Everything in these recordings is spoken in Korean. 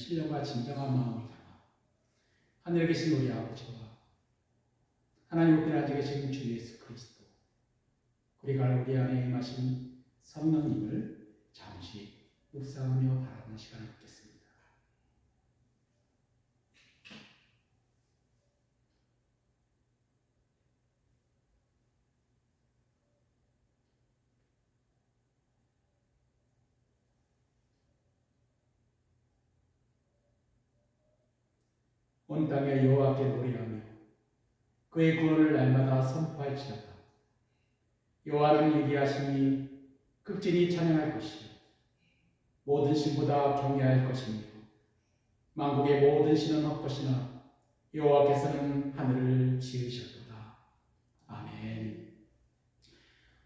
신령과 진정한 마음을 담아 하늘에 계신 우리 아버지와 하나님 우편 안에 계신 주 예수 그리스도 우리가 우리 안에 임하신 성령님을 잠시 묵상하며 바라보는 시간을 갖겠습니다. 온 땅에 여호와께 노래하며 그의 구원을 날마다 선포할지어다. 여호와는 위대하시니 극진히 찬양할 것이요 모든 신보다 경외할 것이며 만국의 모든 신은 헛것이나 여호와께서는 하늘을 지으셨도다. 아멘.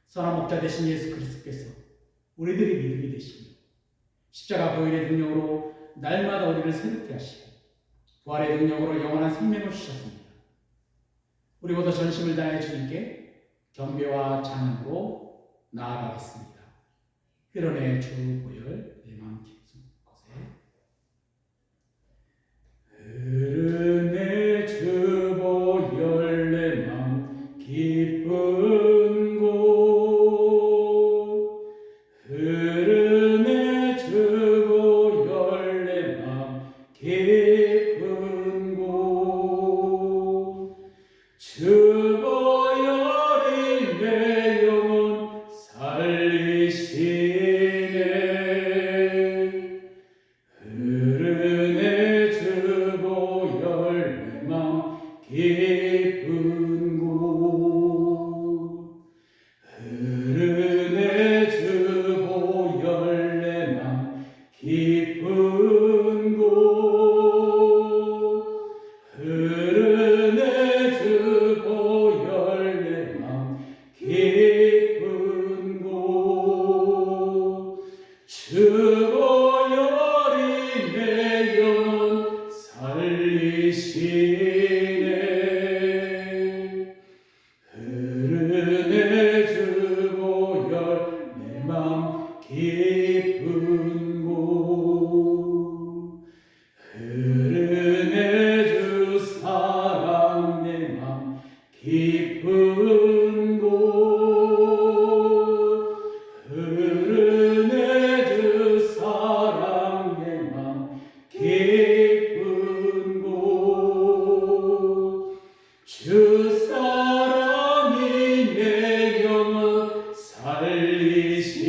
선한 목자 되신 예수 그리스도께서 우리들의 믿음이 되시며 십자가 보혈의 능력으로 날마다 우리를 새롭게 하시고 부활의 능력으로 영원한 생명을 주셨습니다. 우리 모두 전심을 다해 주님께 경배와 찬양으로 나아가겠습니다. 흘러내 주 보혈 내 마음 깊은 곳에 흐르네 주 보혈 내 마음 깊은 곳 흐르네 주 보혈 내 마음 깊은 곳 주 보혈이 내 영혼 살리시네 흐르네 주 보혈 내 맘 깊은 곳 흐르네 주 보혈 내 맘 깊은 곳 흐르네 주 보혈 내 맘 깊은 곳 주 보혈이 내 영혼 살리시네 흐르네 주 보혈 내 맘 깊은 곳 흐르네 주 사랑 내 맘 깊은 곳 흐르네 주 사랑 내 맘 깊은 곳 주 사랑이 내 영혼 살리시네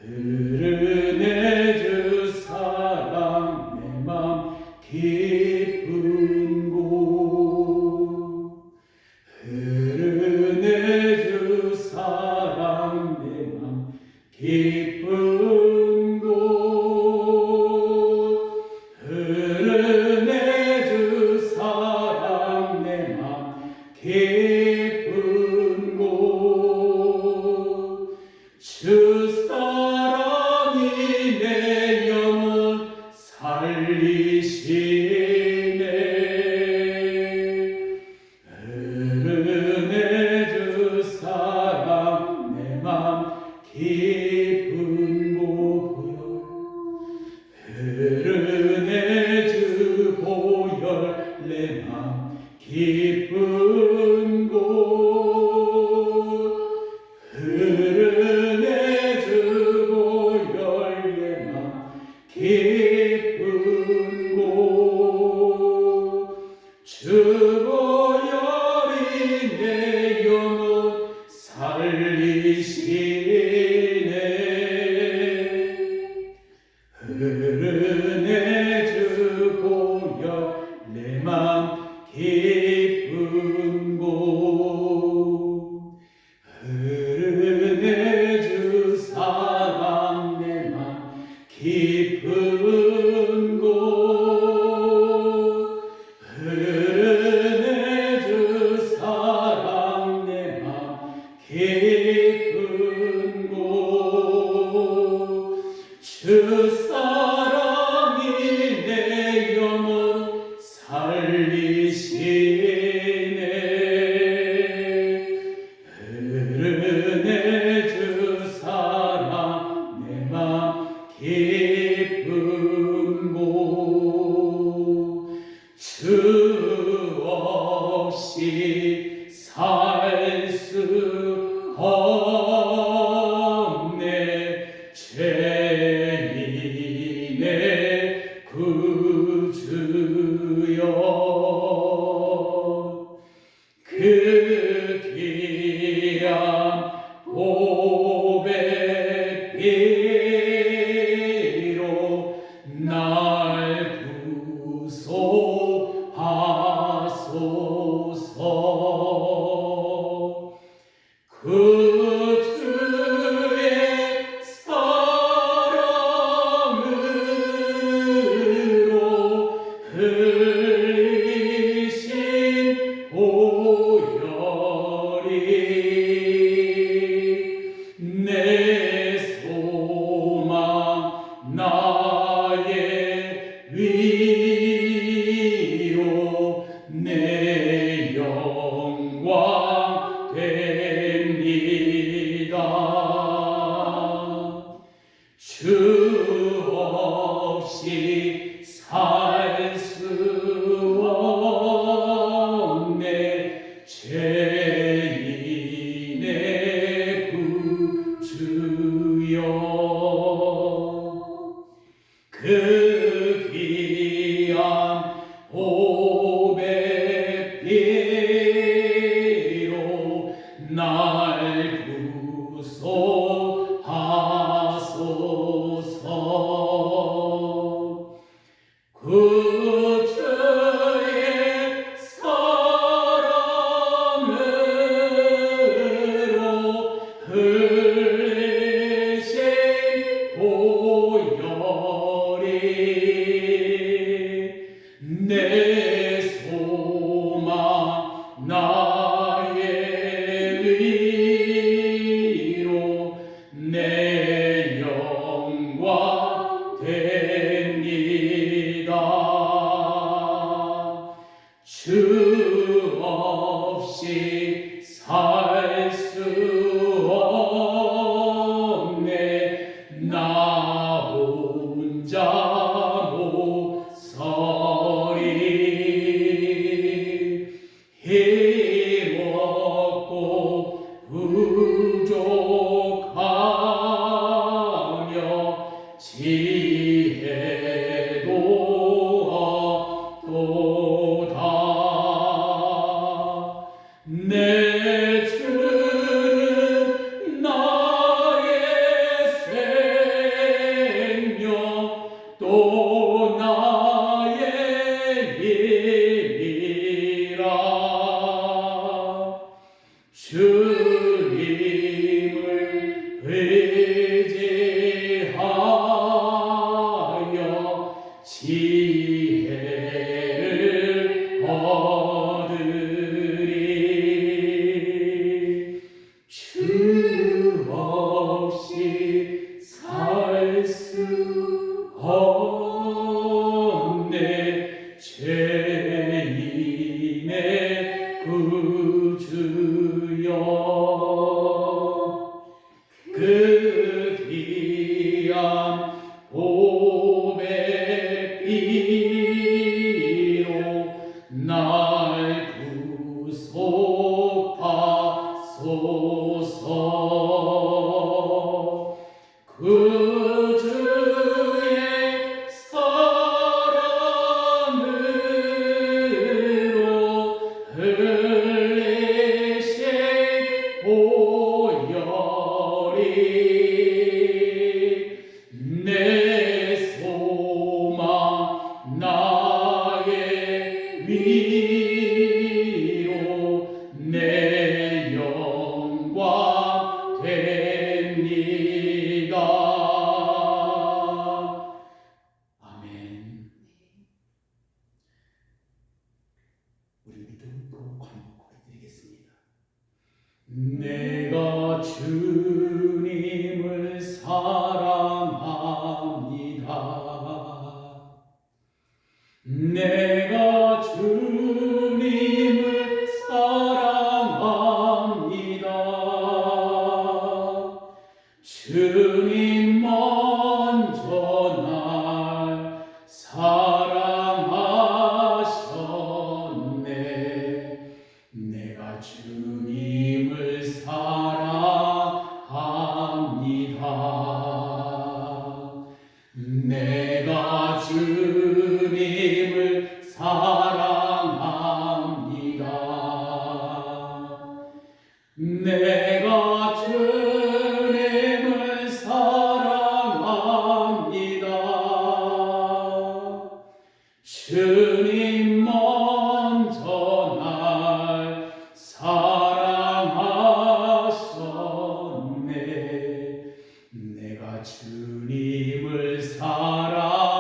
흐르네 주 사랑 내 맘 깊은 곳 흐르네 주 사랑 내 맘 깊은 곳 흐르네 주 사랑 내 맘 깊은 곳 주 사랑이 내 영혼 살리시네 흐르네 주 사랑 내 맘 깊은 곳 흐르네 주 보혈 내 맘 깊은 곳 흐르네 주 보혈 내 맘 깊은 곳 주 보혈이 내 영혼 살리시네 흐르네 주 보혈 내 맘 깊은 주 없이 살 수 없네. 죄인의 구주여, 그 귀한 보배비로 날 구속하소서. 그 주의 사랑으로 흘리신 보혈이 내 소망 나의 위로 내 영광 됩니다. 주 없이 살 수 없네. 죄인의 구주여, 그 귀한 보배비로 날 구속하소서. 그 주의 사랑으로 흘리신 보혈이 내 소망 나의 위로 내 영광 됩니다. 주 없이 살 수 없네. 나 혼자 못 서리. 힘없고 부족하며 지혜도 없도다. 내 주는 나의 생명 또 나의 힘이라. 주님을 의지하여 지혜를 얻으리. 주 없이 살 수 없네. 죄인의 구주여, 그 귀한 보배비로 날 구속하소서. 그 주의 사랑으로 흘리신 보혈이 내 소망 나의 위로 내 영광 됩니다. 아멘. 우리 믿음으로 광고 드리겠습니다. 내가 주님을 사랑합니다. 내가 주님을 사랑합니다. 주님 먼저 날 사랑하셨네. 주님 먼저 날 사랑하셨네. 내가 주님을 사랑합니다.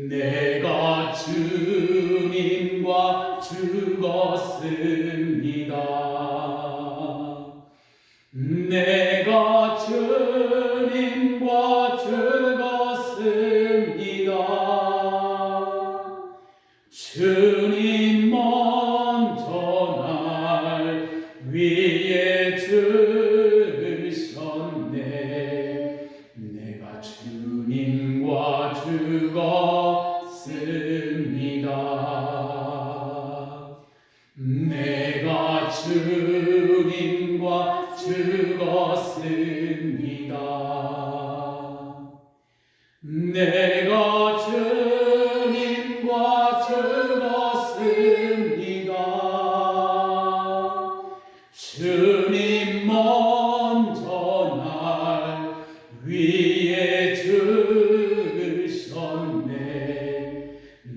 내가 주님과 죽었습니다. 내가 주님과 죽었습니다. 주님 먼저 날 위해 죽으셨네. 내가 주님과 죽었습니다. 내가 주님과 죽었습니다. 내가 주님과 죽었습니다. 주님 먼저 날 위해 죽으셨네.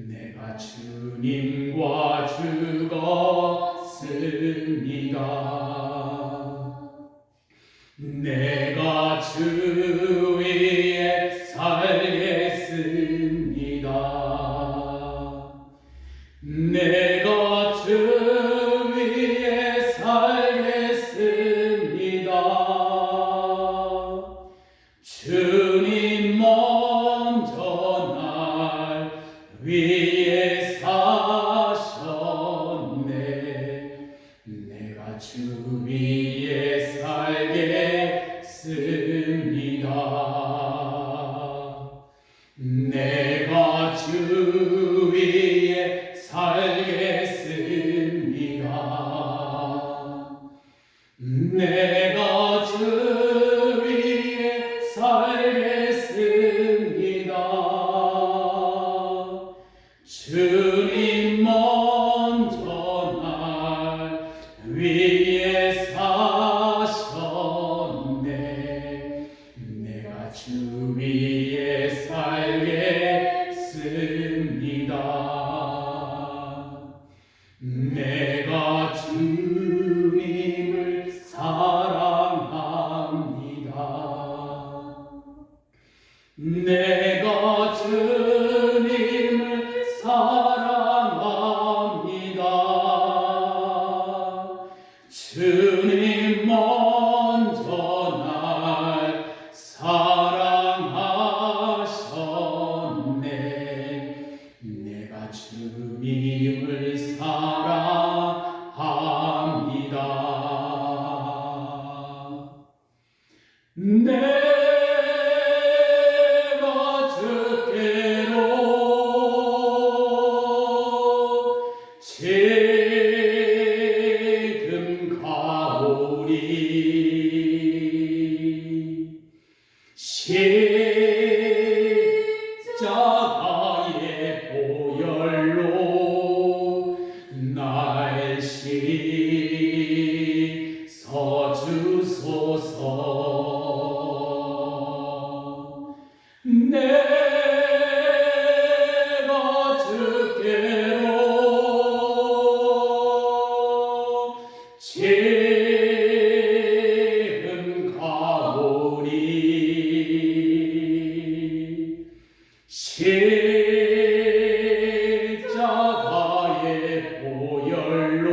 내가 주님과 죽었습니다. 내가 주 위에 살겠습니다. 내가 주 위에 살겠습니다. 주님 먼저 날 위에 사셨네. 내가 주 위에 살겠습니다. 내가 주 위에 살겠습니다. 내가 주 위에 살겠습니다. 주님 먼저 날 위에 사셨네. 내가 주 위에 살겠습니다. 내가 주님을 사랑합니다. 내가 주님을 사랑합니다. 주님 먼저 날 사랑하셨네. 내가 주님을 사랑합니다. 내가 주께로 지금 가오리. 십자가의 보혈로 날 씻어주소서. 내가 주께로 지금 가오리. 십자가의 보혈로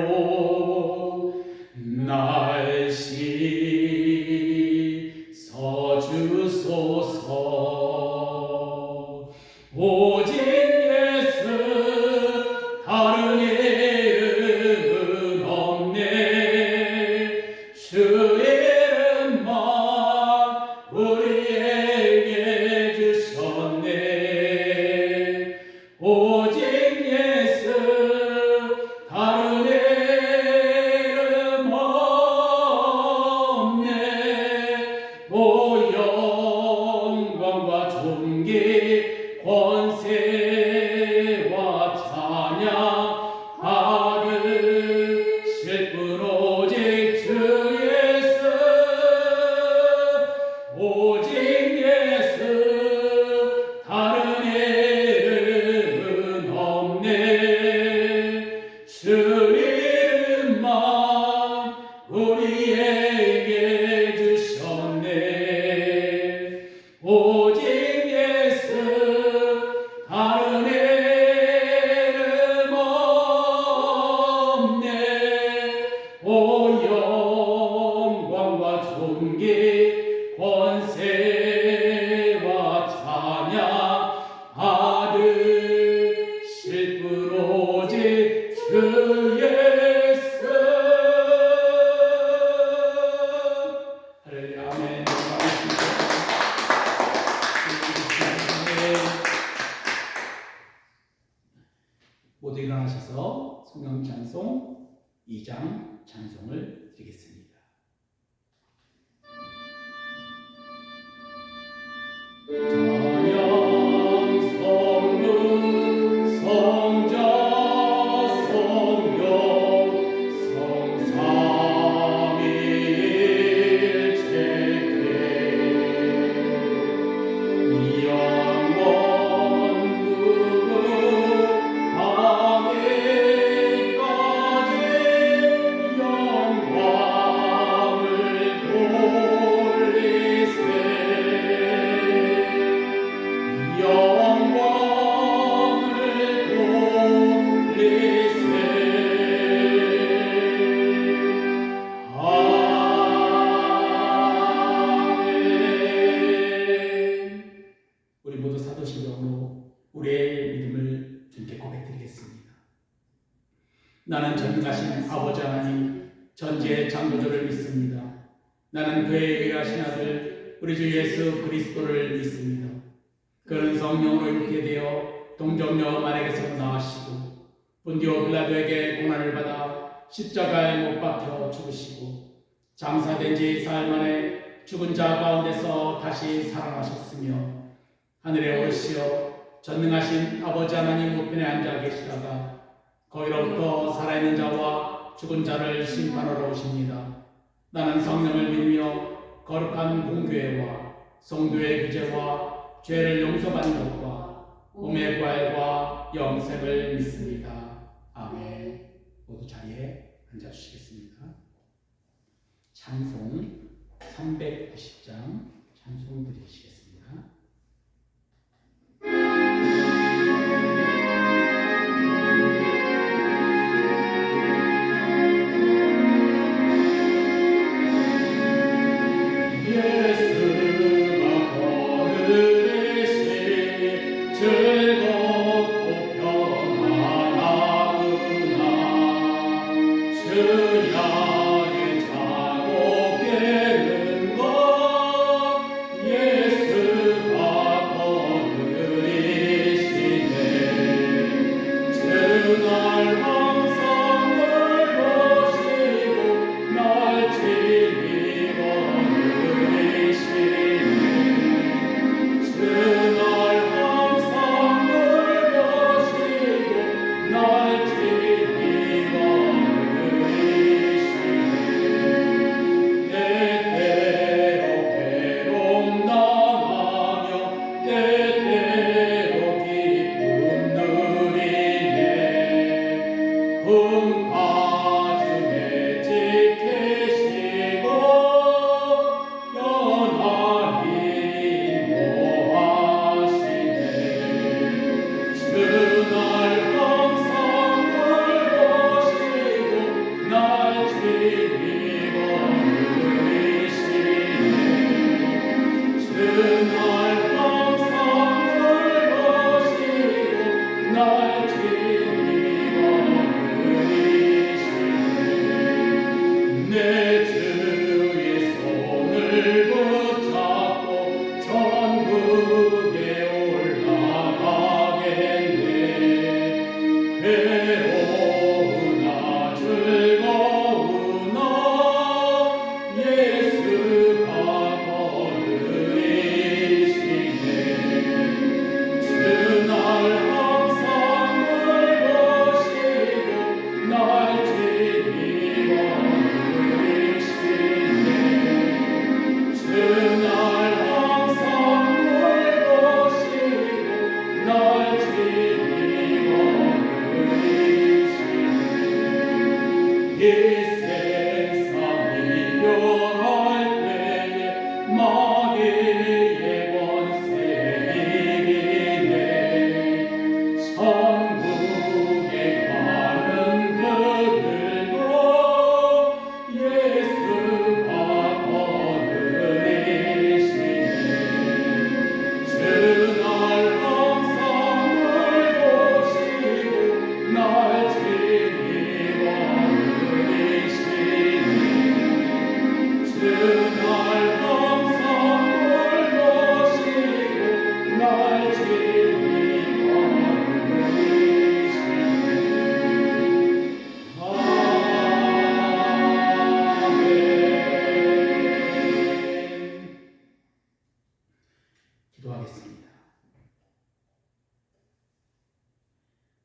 날 씻어주소서. 오직 예수 다른 이름은 없네. 주 이름만 우리에게 주셨네. 오직 예수 다른 이름 없네. 오 영광과 존귀 권세와 찬양 받으실 분 오직 주 예수. 오직 예수 다른 이름 없네. 오 영광과 존귀 권세와 찬양 받으실 분 오직 주 예수. 할렐루야. 아멘. 모두 일어나셔서 성령 찬송 2장 찬송을 드리겠습니다. 찬양 성령 성자 성령 성삼위일체께 이 영원 우리 모두 사도신경으로 우리의 믿음을 주님께 고백드리겠습니다. 나는 전능하신 아버지 하나님 전지의 창조주를 믿습니다. 나는 그의 유일하신 아들 우리 주 예수 그리스도를 믿습니다. 그는 성령으로 육게 되어 동정녀 마리아에게서 나으시고 본디오 빌라도에게 고난을 받아 십자가에 못 박혀 죽으시고 장사된 지 사흘 만에 죽은 자 가운데서 다시 살아나셨으며 하늘에 오르시어 전능하신 아버지 하나님 우편에 앉아 계시다가 거기로부터 살아있는 자와 죽은 자를 심판하러 오십니다. 나는 성령을 믿으며 거룩한 공교회와 성도의 구제와 죄를 용서받는 것과 몸의 부활과 영생을 믿습니다. 아멘. 모두 자리에 앉아주시겠습니다. 찬송 390장 찬송 드리시겠습니다. 예수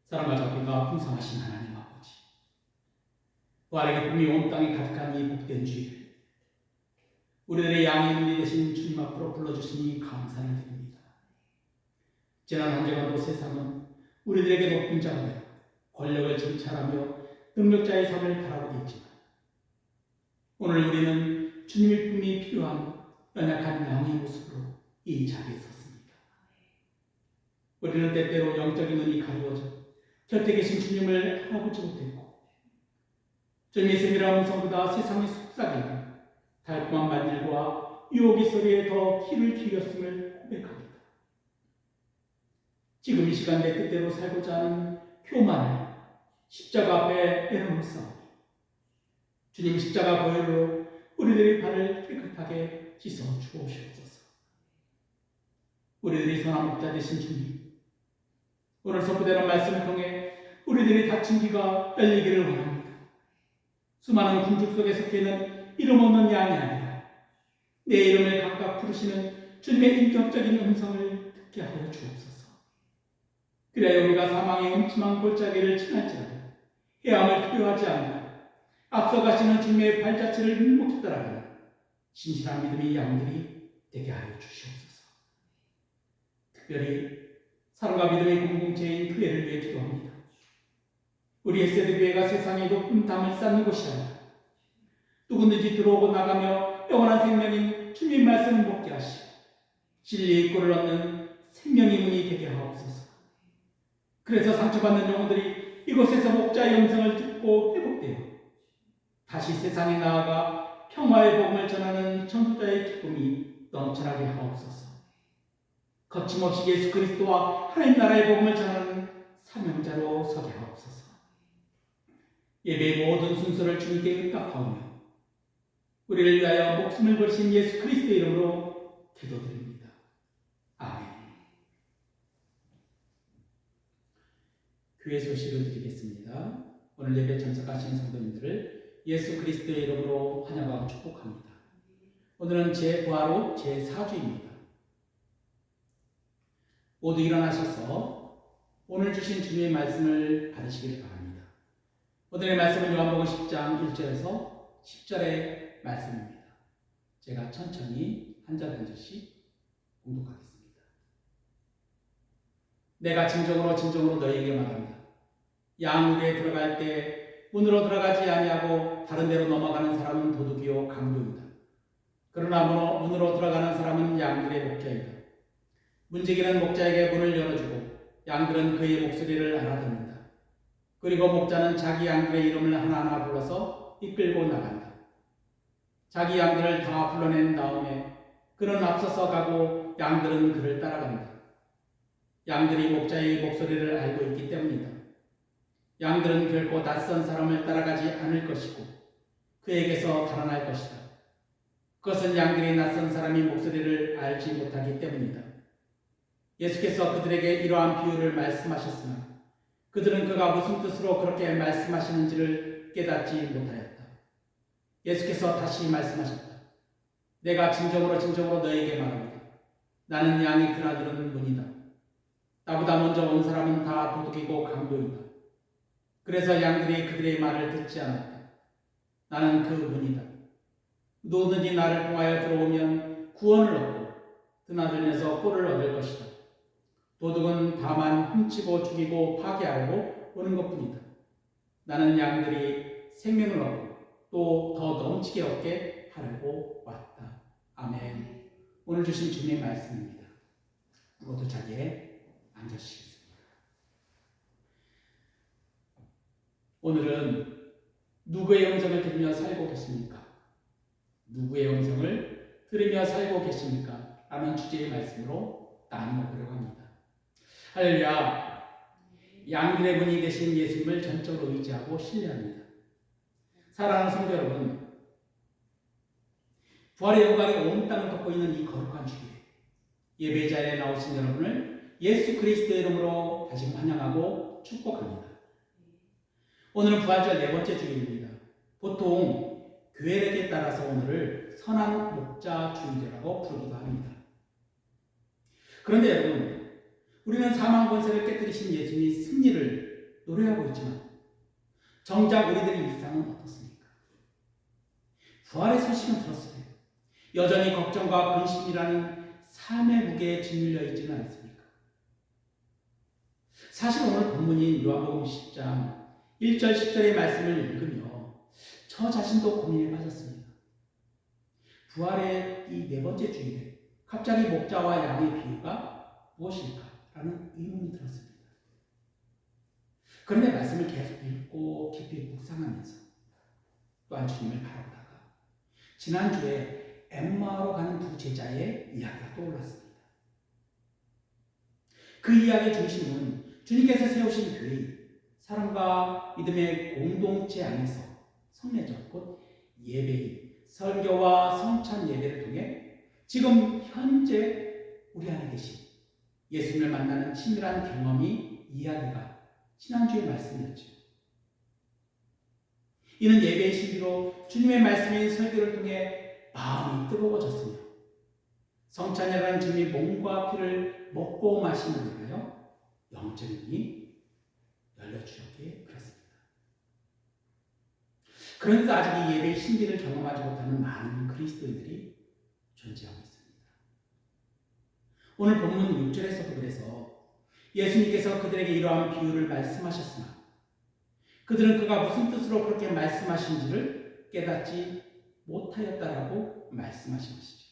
사랑과 자비가 풍성하신 하나님 아버지, 부활의 기쁨이 온 땅에 가득한 이 복된 주일, 우리들의 양의 문이 되신 주님 앞으로 불러주시니 감사를 드립니다. 지난 한 주간도 세상은 우리들에게 높은 자가 되어 권력을 정찰하며 능력자의 삶을 바라보고 있지만, 오늘 우리는 주님의 품이 필요한 연약한 양의 모습으로 이 자리에 섰습니다. 우리는 때때로 영적인 눈이 가리워져 곁에 계신 주님을 알아보지 못했고, 주님의 세밀한 음성보다 세상의 속삭이는 달콤한 말들과 유혹의 소리에 더 귀를 기울였음을 고백합니다. 지금 이 시간 내 뜻대로 살고자 하는 교만을 십자가 앞에 내려놓사오니, 주님 십자가 보혈로 우리들의 발을 깨끗하게 씻어 주옵소서. 우리들이 선한 목자 되신 주님, 오늘 선포되는 말씀을 통해 우리들의 닫힌 귀가 열리기를 원합니다. 수많은 군중 속에 섞여 있는 이름 없는 양이 아니라 내 이름을 각각 부르시는 주님의 인격적인 음성을 듣게 하여 주옵소서. 그래야 우리가 사망의 음침한 골짜기를 지날지라도 헤엄을 필요하지 않고 앞서가시는 주님의 발자취를 묵묵히 따라가는 신실한 믿음의 양들이 되게 하여 주시옵소서. 특별히 사랑과 믿음의 공동체인 교회를 위해 기도합니다. 우리 에세드 교회가 세상의 높은 담을 쌓는 곳이 아니라 누구든지 들어오고 나가며 영원한 생명인 주님 말씀을 먹게 하시고 진리의 꿀을 얻는 생명의 문이 되게 하옵소서. 그래서 상처받는 영혼들이 이곳에서 목자의 음성을 듣고 회복되어 다시 세상에 나아가 평화의 복음을 전하는 전도자의 기쁨이 넘쳐나게 하옵소서. 거침없이 예수 그리스도와 하나님 나라의 복음을 전하는 사명자로 서게 하옵소서. 예배의 모든 순서를 주님께 의탁하오며 우리를 위하여 목숨을 걸신 예수 그리스도의 이름으로 기도드립니다. 아멘. 교회 소식을 드리겠습니다. 오늘 예배 참석하신 성도님들을 예수 그리스도의 이름으로 환영하고 축복합니다. 오늘은 제9화로 제4주입니다. 모두 일어나셔서 오늘 주신 주님의 말씀을 받으시길 바랍니다. 오늘의 말씀은 요한복음 10장 1절에서 10절의 말씀입니다. 제가 천천히 한 절 한 절씩 공독하겠습니다. 내가 진정으로 너희에게 말합니다. 양우리에 들어갈 때 문으로 들어가지 아니하고 다른 데로 넘어가는 사람은 도둑이요 강도이다. 그러나 문으로 들어가는 사람은 양들의 목자이다. 문지기는 목자에게 문을 열어주고 양들은 그의 목소리를 알아듣는다. 그리고 목자는 자기 양들의 이름을 하나하나 불러서 이끌고 나간다. 자기 양들을 다 불러낸 다음에 그는 앞서서 가고 양들은 그를 따라간다. 양들이 목자의 목소리를 알고 있기 때문이다. 양들은 결코 낯선 사람을 따라가지 않을 것이고 그에게서 달아날 것이다. 그것은 양들이 낯선 사람의 목소리를 알지 못하기 때문이다. 예수께서 그들에게 이러한 비유를 말씀하셨으나 그들은 그가 무슨 뜻으로 그렇게 말씀하시는지를 깨닫지 못하였다. 예수께서 다시 말씀하셨다. 내가 진정으로 너희에게 말합니다. 나는 양이 드나드는 문이다. 나보다 먼저 온 사람은 다 도둑이고 강도이다. 그래서 양들이 그들의 말을 듣지 않았다. 나는 그 문이다. 누구든지 나를 통하여 들어오면 구원을 얻고 드나들면서 꿀을 얻을 것이다. 도둑은 다만 훔치고 죽이고 파괴하려고 오는 것뿐이다. 나는 양들이 생명을 얻고 또 더 넘치게 얻게 하려고 왔다. 아멘. 오늘 주신 주님의 말씀입니다. 모두 자리에 앉으시겠습니다. 오늘은 누구의 음성을 들으며 살고 계십니까? 누구의 음성을 들으며 살고 계십니까? 라는 주제의 말씀으로 나누어 보려고 합니다. 할렐루야. 양들의 분이 되신 예수님을 전적으로 의지하고 신뢰합니다. 사랑하는 성도 여러분, 부활의 영광이 온 땅을 덮고 있는 이 거룩한 주일에 예배 자리에 나오신 여러분을 예수 그리스도의 이름으로 다시 환영하고 축복합니다. 오늘은 부활절 네 번째 주일입니다. 보통 교회력에 따라서 오늘을 선한 목자 주일이라고 부르기도 합니다. 그런데 여러분, 우리는 사망 권세를 깨뜨리신 예수님이 승리를 노래하고 있지만 정작 우리들의 일상은 어떻습니까? 부활의 소식은 들었을 때 여전히 걱정과 근심이라는 삶의 무게에 짓눌려 있지는 않습니까? 사실 오늘 본문인 요한복음 10장 1절 10절의 말씀을 읽으며 저 자신도 고민에 빠졌습니다. 부활의 이 네 번째 주일에 갑자기 목자와 양의 비유가 무엇일까라는 의문이 들었습니다. 그런데 말씀을 계속 읽고 깊이 묵상하면서 또한 주님을 바라보다가 지난주에 엠마오로 가는 두 제자의 이야기가 떠올랐습니다. 그 이야기의 중심은 주님께서 세우신 교회, 사랑과 믿음의 공동체 안에서 성례적 곧 예배인, 설교와 성찬 예배를 통해 지금 현재 우리 안에 계신 예수님을 만나는 친밀한 경험이 이야기가 지난주의 말씀이었죠. 이는 예배의 신비로 주님의 말씀인 설교를 통해 마음이 뜨거워졌으며 성찬이라는 주님의 몸과 피를 먹고 마심으로 인하여 영적인 눈이 열려주셨기에 그렇습니다. 그런데 아직 이 예배의 신비를 경험하지 못하는 많은 그리스도인들이 존재하고 있습니다. 오늘 본문 6절에서도 그래서 예수님께서 그들에게 이러한 비유를 말씀하셨으나 그들은 그가 무슨 뜻으로 그렇게 말씀하신지를 깨닫지 못하였다라고 말씀하신 것이죠.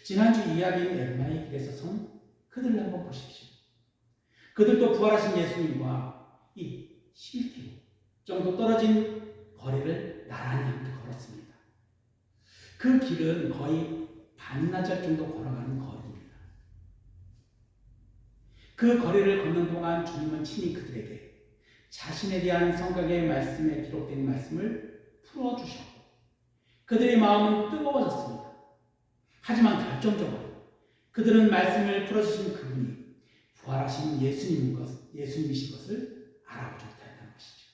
지난주 이야기인 엠마의 길에서 선 그들을 한번 보십시오. 그들도 부활하신 예수님과 이 11km 정도 떨어진 거리를 나란히 함께 걸었습니다. 그 길은 거의 반나절 정도 걸어가는 거리입니다. 그 거리를 걷는 동안 주님은 친히 그들에게 자신에 대한 성경의 말씀에 기록된 말씀을 풀어주셨고 그들의 마음은 뜨거워졌습니다. 하지만 결정적으로 그들은 말씀을 풀어주신 그분이 부활하신 예수님이신 것을 알아보지 못하였다는 것이죠.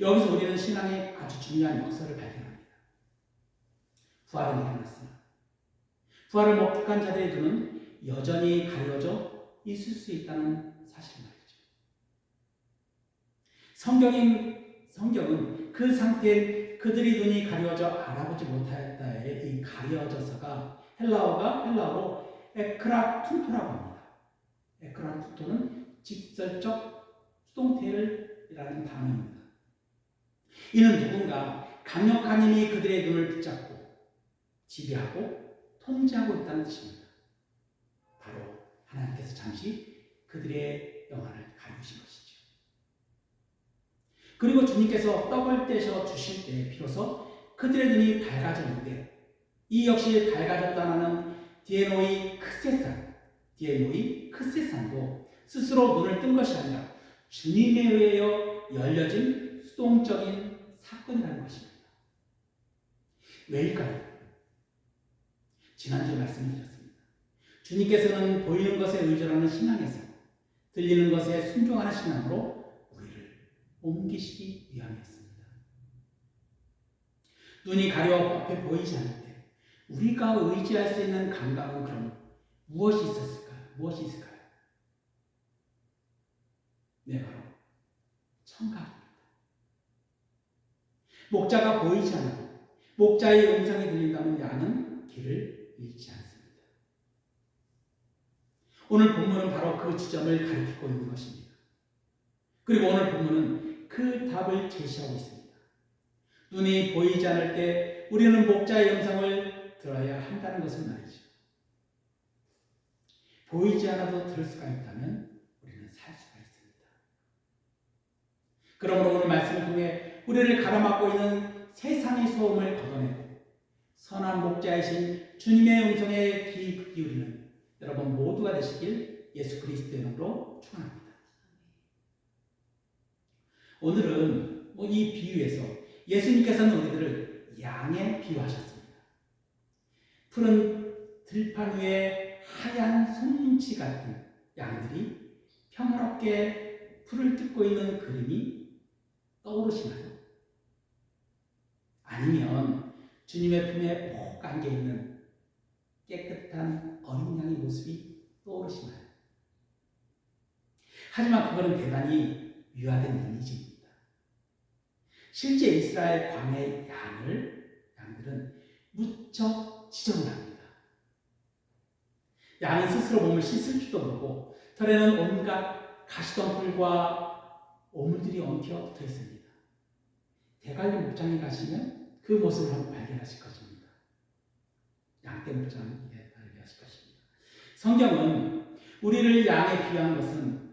여기서 우리는 신앙의 아주 중요한 역사를 발견합니다. 부활은 일어났으나 부활을 목격한 자들의 눈은 여전히 가려져 있을 수 있다는 사실 말이죠. 성경은 그 상태에 그들의 눈이 가려져 알아보지 못하였다의 이 가려져서가 헬라어로 에크라툰토라고 합니다. 에크라툰토는 직설적 수동태라는 단어입니다. 이는 누군가 강력한 힘이 그들의 눈을 붙잡고 지배하고 통제하고 있다는 뜻입니다. 바로 하나님께서 잠시 그들의 영안을 가리우신 것이죠. 그리고 주님께서 떡을 떼셔 주실 때 비로소 그들의 눈이 밝아졌는데 이 역시 밝아졌다는 디에노이 크세산도 스스로 눈을 뜬 것이 아니라 주님에 의하여 열려진 수동적인 사건이라는 것입니다. 왜일까요? 지난주에 말씀드렸습니다. 주님께서는 보이는 것에 의존하는 신앙에서 들리는 것에 순종하는 신앙으로 우리를 옮기시기 위함이었습니다. 눈이 가려 앞에 보이지 않을 때 우리가 의지할 수 있는 감각은 그럼 무엇이 있을까요? 네, 바로 청각입니다. 목자가 보이지 않아도 목자의 음성이 들린다면 양은 길을 잃지 않습니다. 오늘 본문은 바로 그 지점을 가리키고 있는 것입니다. 그리고 오늘 본문은 그 답을 제시하고 있습니다. 눈이 보이지 않을 때 우리는 목자의 음성을 들어야 한다는 것을 말이죠. 보이지 않아도 들을 수가 있다면 우리는 살 수가 있습니다. 그러므로 오늘 말씀을 통해 우리를 가로막고 있는 세상의 소음을 걷어내고 선한 목자이신 주님의 음성에 귀 기울이는 여러분 모두가 되시길 예수 그리스도의 이름으로 축원합니다. 오늘은 이 비유에서 예수님께서는 우리들을 양에 비유하셨습니다. 푸른 들판 위에 하얀 솜뭉치 같은 양들이 평화롭게 풀을 뜯고 있는 그림이 떠오르시나요? 아니면 주님의 품에 푹 안겨있는 깨끗한 어린 양의 모습이 떠오르시나요? 하지만 그거는 대단히 유화된 이미지입니다. 실제 이스라엘 광야의 양들은 무척 지저분을 합니다. 양은 스스로 몸을 씻을 줄도 모르고 털에는 온갖 가시덤불과 오물들이 엉켜 붙어 있습니다. 대관리 목장에 가시면 그 모습을 한번 발견하실 것입니다. 양떼 목장에 발견하실 것입니다. 성경은 우리를 양에 비유한 것은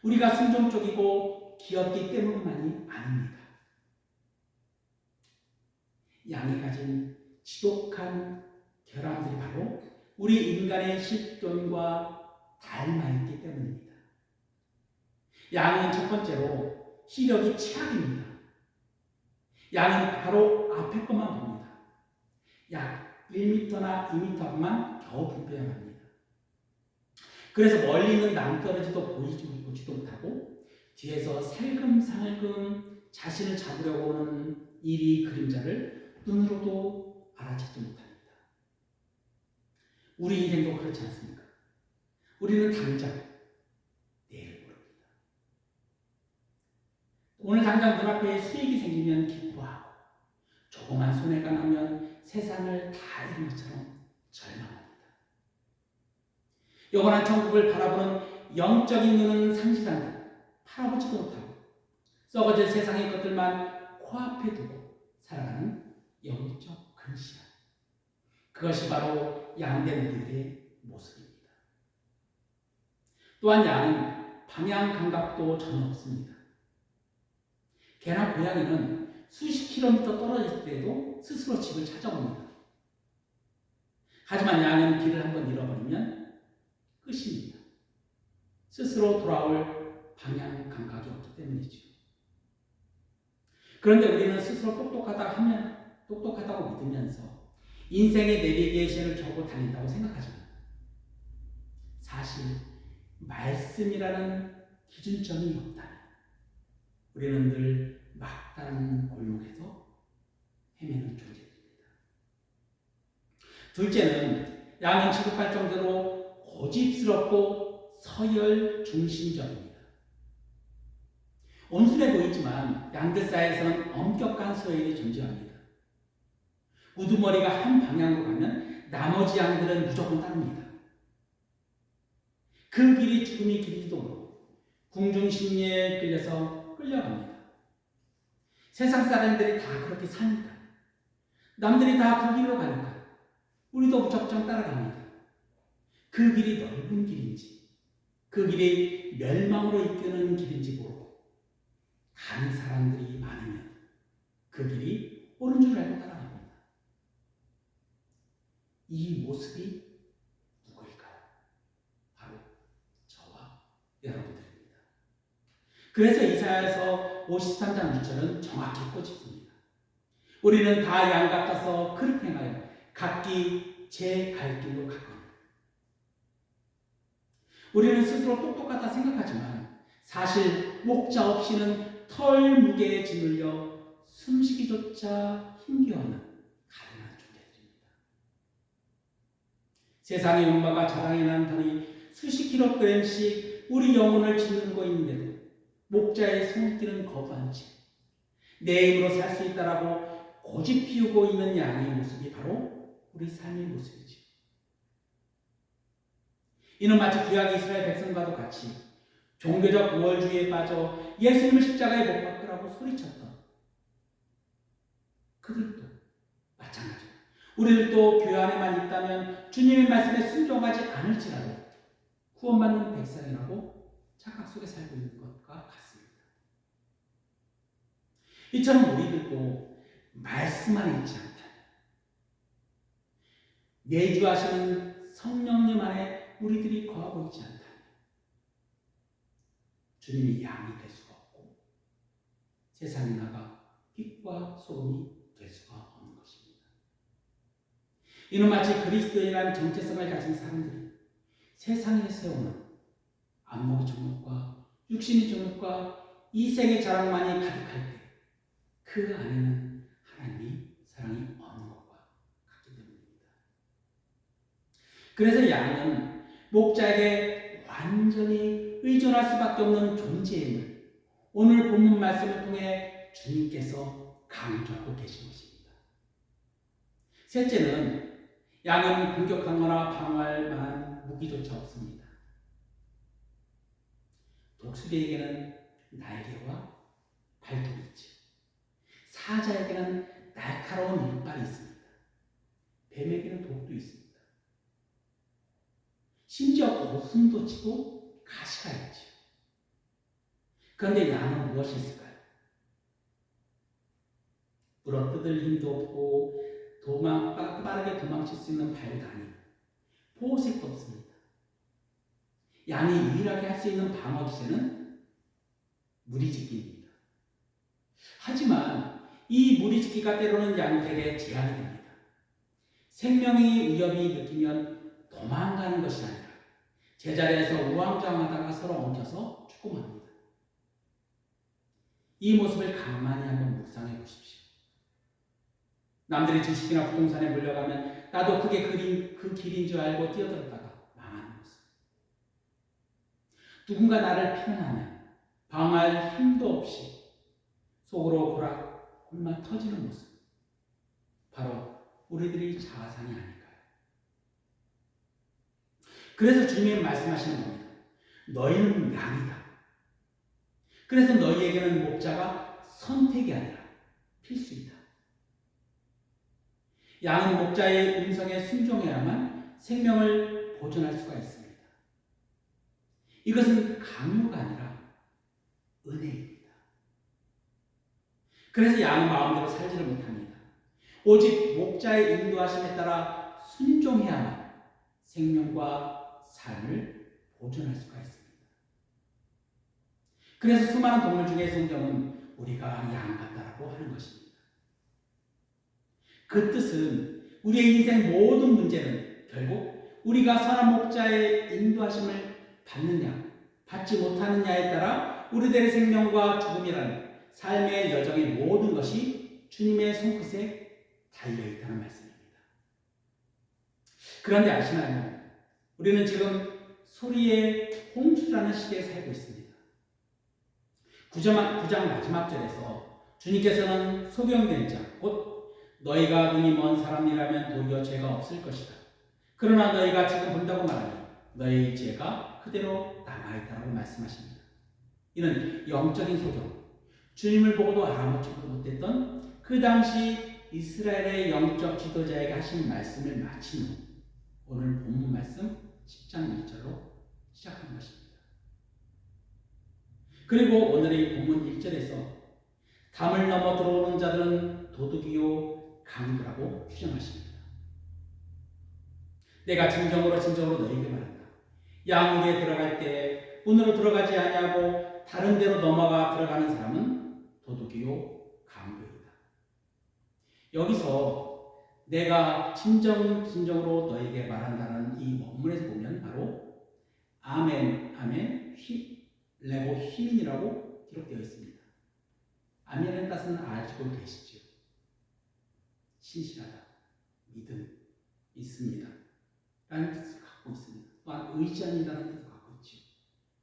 우리가 순종적이고 귀엽기 때문만이 아닙니다. 양이 가진 지독한 결함들이 바로 우리 인간의 실존과 닮아있기 때문입니다. 양은 첫 번째로 시력이 최악입니다. 양은 바로 앞에 것만 봅니다. 약 1m나 2m만 겨우 불편합니다. 그래서 멀리 있는 낭떠러지도 보지도 못하고 뒤에서 살금살금 자신을 잡으려고 오는 이리 그림자를 눈으로도 알아채지 못합니다. 우리 인생도 그렇지 않습니까? 우리는 당장 내일 모릅니다. 오늘 당장 눈앞에 수익이 생기면 기뻐하고 조그만 손해가 나면 세상을 다 잃은 것처럼 절망합니다. 영원한 천국을 바라보는 영적인 눈은 상실한 듯 팔아보지도 못하고 썩어질 세상의 것들만 코앞에 두고 살아가는 영적 근시함. 그것이 바로 양된 우리들의 모습입니다. 또한 양은 방향 감각도 전혀 없습니다. 개나 고양이는 수십 킬로미터 떨어질 때도 스스로 집을 찾아옵니다. 하지만 양은 길을 한번 잃어버리면 끝입니다. 스스로 돌아올 방향 감각이 없기 때문이죠. 그런데 우리는 스스로 똑똑하다고 믿으면서 인생의 내비게이션을 겨고 다닌다고 생각하지만 사실 말씀이라는 기준점이 없다면 우리는 늘 막다른 골목에서 헤매는 존재입니다. 둘째는 양은 취급할 정도로 고집스럽고 서열 중심적입니다. 온순해 보이지만 양들 사이에서는 엄격한 서열이 존재합니다. 우두머리가 한 방향으로 가면 나머지 양들은 무조건 따릅니다. 그 길이 죽음이 길지도 모르고 궁중심리에 끌려서 끌려갑니다. 세상 사람들이 다 그렇게 사니까, 남들이 다 그 길로 가니까 우리도 무작정 따라갑니다. 그 길이 넓은 길인지, 그 길이 멸망으로 이끄는 길인지 모르고 가는 사람들이 많으면 그 길이 옳은 줄 알고 따라갑니다. 이 모습이 누구일까요? 바로 저와 여러분들입니다. 그래서 이사야서 53장 6절은 정확히 꽂힙니다. 우리는 다 양 같아서 그릇 행하여 각기 제 갈 길로 가거늘. 우리는 스스로 똑똑하다 생각하지만 사실 목자 없이는 털 무게에 짓눌려 숨쉬기조차 힘겨워하는 가련한 존재들입니다. 세상의 엄마가 자랑해낸 털이 수십 킬로그램씩 우리 영혼을 짓누르고 있는데도 목자의 손길은 거부한 채 내 힘으로 살 수 있다라고 고집 피우고 있는 양의 모습이 바로 우리 삶의 모습이죠. 이는 마치 구약 이스라엘 백성과도 같이 종교적 우월주의에 빠져 예수님을 십자가에 못 박으라고 소리쳤던 그들도 마찬가지로 우리들도 교회 안에만 있다면 주님의 말씀에 순종하지 않을지라도 구원받는 백성이라고 착각 속에 살고 있는 것과 같습니다. 이처럼 우리들도 말씀 안에 있지 않다. 내주하시는 성령님 안에 우리들이 거하고 있지 않다. 주님이 양이 될 수가 없고 세상에 나가 빛과 소금이 될 수가 없는 것입니다. 이는 마치 그리스도인이라는 정체성을 가진 사람들이 세상에 세우는 안목의 정욕과 육신의 정욕과 이생의 자랑만이 가득할 때 그 안에는 하나님의 사랑이 없는 것과 같기 때문입니다. 그래서 양은 목자에게 완전히 의존할 수밖에 없는 존재임을 오늘 본문 말씀을 통해 주님께서 강조하고 계신 것입니다. 셋째는 양은 공격하거나 방어할 만한 무기조차 없습니다. 독수리에게는 날개와 발톱이 있죠. 사자에게는 날카로운 이빨이 있습니다. 뱀에게는 독도 있습니다. 심지어 고슴도 치고 가시가 있죠. 그런데 양은 무엇이 있을까요? 물어뜯을 힘도 없고 빠르게 도망칠 수 있는 발도 아니고 보호색도 없습니다. 양이 유일하게 할 수 있는 방어 기제는 무리짓기입니다. 하지만 이 무리짓기가 때로는 양들에게 제한이 됩니다. 생명의 위협이 느끼면 도망가는 것이 아니라 제자리에서 우왕좌왕하다가 서로 엉켜서 죽고맙니다. 이 모습을 가만히 한번 묵상해 보십시오. 남들이 주식이나 부동산에 물려가면 나도 그게 그 길인 줄 알고 뛰어들었다가 망하는 모습. 누군가 나를 피난하면 방어할 힘도 없이 속으로 골마 터지는 모습. 바로 우리들이 자아상이 아닐까요? 그래서 주님이 말씀하시는 겁니다. 너희는 양이다. 그래서 너희에게는 목자가 선택이 아니라 필수이다. 양은 목자의 음성에 순종해야만 생명을 보존할 수가 있습니다. 이것은 강요가 아니라 은혜입니다. 그래서 양은 마음대로 살지를 못합니다. 오직 목자의 인도하심에 따라 순종해야만 생명과 삶을 보존할 수가 있습니다. 그래서 수많은 동물 중에 성경은 우리가 양 같다라고 하는 것입니다. 그 뜻은 우리의 인생 모든 문제는 결국 우리가 선한 목자의 인도하심을 받느냐, 받지 못하느냐에 따라 우리들의 생명과 죽음이라는 삶의 여정의 모든 것이 주님의 손끝에 달려있다는 말씀입니다. 그런데 아시나요? 우리는 지금 소리의 홍수라는 시대에 살고 있습니다. 9장 마지막 절에서 주님께서는 소경된 자, 곧 너희가 눈이 먼 사람이라면 도리어 죄가 없을 것이다. 그러나 너희가 지금 본다고 말하니 너희 죄가 그대로 남아있다라고 말씀하십니다. 이는 영적인 소경, 주님을 보고도 알아먹지도 못했던 그 당시 이스라엘의 영적 지도자에게 하신 말씀을 마친 후 오늘 본문 말씀 10장 1절로 시작한 것입니다. 그리고 오늘의 본문 1절에서 담을 넘어 들어오는 자들은 도둑이요 강도라고 규정하십니다. 내가 진정으로 너희에게 말한다. 양우리에 들어갈 때 문으로 들어가지 아니하고 다른 데로 넘어가 들어가는 사람은 도둑이요 강도이다. 여기서 내가 진정으로 너희에게 말한다는 이 원문에서 보면 바로 아멘, 레고 히민이라고 기록되어 있습니다. 아멘의 뜻은 알고 계시죠. 신실하다, 믿음, 있습니다 라는 뜻을 갖고 있습니다. 또한 의지합니다라는 뜻도 갖고 있죠.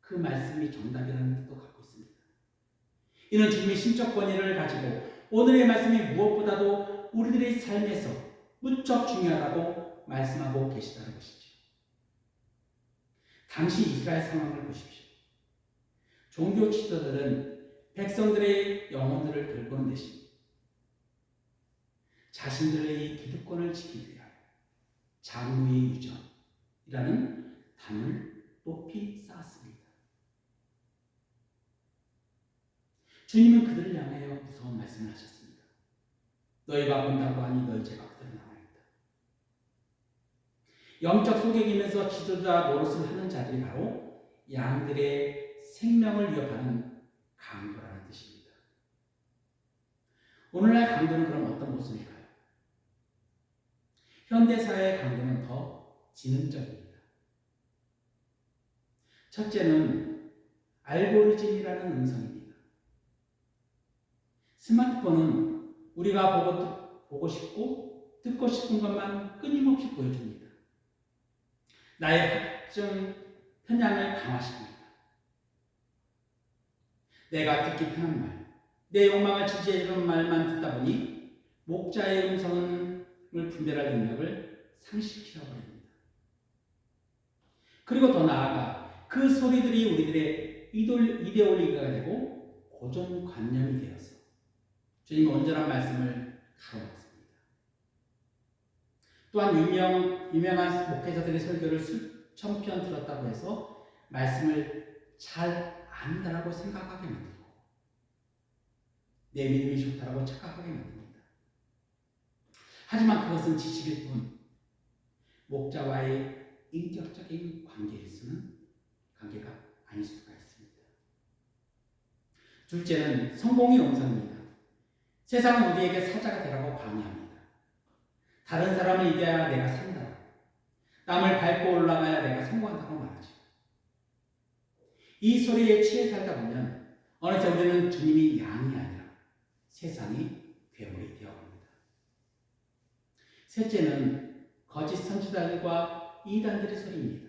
그 말씀이 정답이라는 뜻도 갖고 있습니다. 이는 주님의 신적 권위를 가지고 오늘의 말씀이 무엇보다도 우리들의 삶에서 무척 중요하다고 말씀하고 계시다는 것이죠. 당시 이스라엘 상황을 보십시오. 종교 지도자들은 백성들의 영혼들을 돌보는 대신 자신들의 기득권을 지키기 위하여 장로의 유전이라는 담을 높이 쌓았습니다. 주님은 그들을 향하여 무서운 말씀을 하셨습니다. 너희가 본다고 하니 너희 죄가 그대로 남아있다. 영적 소경이면서 지도자 노릇을 하는 자들이 바로 양들의 생명을 위협하는 강도라는 뜻입니다. 오늘날 강도는 그럼 어떤 모습일까요? 현대사회의 강도는 더 지능적입니다. 첫째는 알고리즘이라는 음성입니다. 스마트폰은 우리가 보고 싶고 듣고 싶은 것만 끊임없이 보여줍니다. 나의 특정 편향을 강화시킵니다. 내가 듣기 편한 말, 내 욕망을 지지해주는 말만 듣다 보니 목자의 음성을 분별할 능력을 상실시켜 버립니다. 그리고 더 나아가 그 소리들이 우리들의 이데올리기가 되고 고정관념이 되어서 주님의 온전한 말씀을 가로막습니다. 또한 유명한 목회자들의 설교를 수천 편 들었다고 해서 말씀을 잘 안다라고 생각하게 만들고 내 믿음이 좋다라고 착각하게 만듭니다. 하지만 그것은 지식일 뿐 목자와의 인격적인 관계가 아닐 수가 있습니다. 둘째는 성공의 음성입니다. 세상은 우리에게 사자가 되라고 강요합니다. 다른 사람을 이겨야 내가 산다. 남을 밟고 올라가야 내가 성공한다고 말하죠. 이 소리에 취해 살다 보면 어느새 우리는 주님이 양이 아니라 세상이 괴물이 되어갑니다. 셋째는 거짓 선지자들과 이단들의 소리입니다.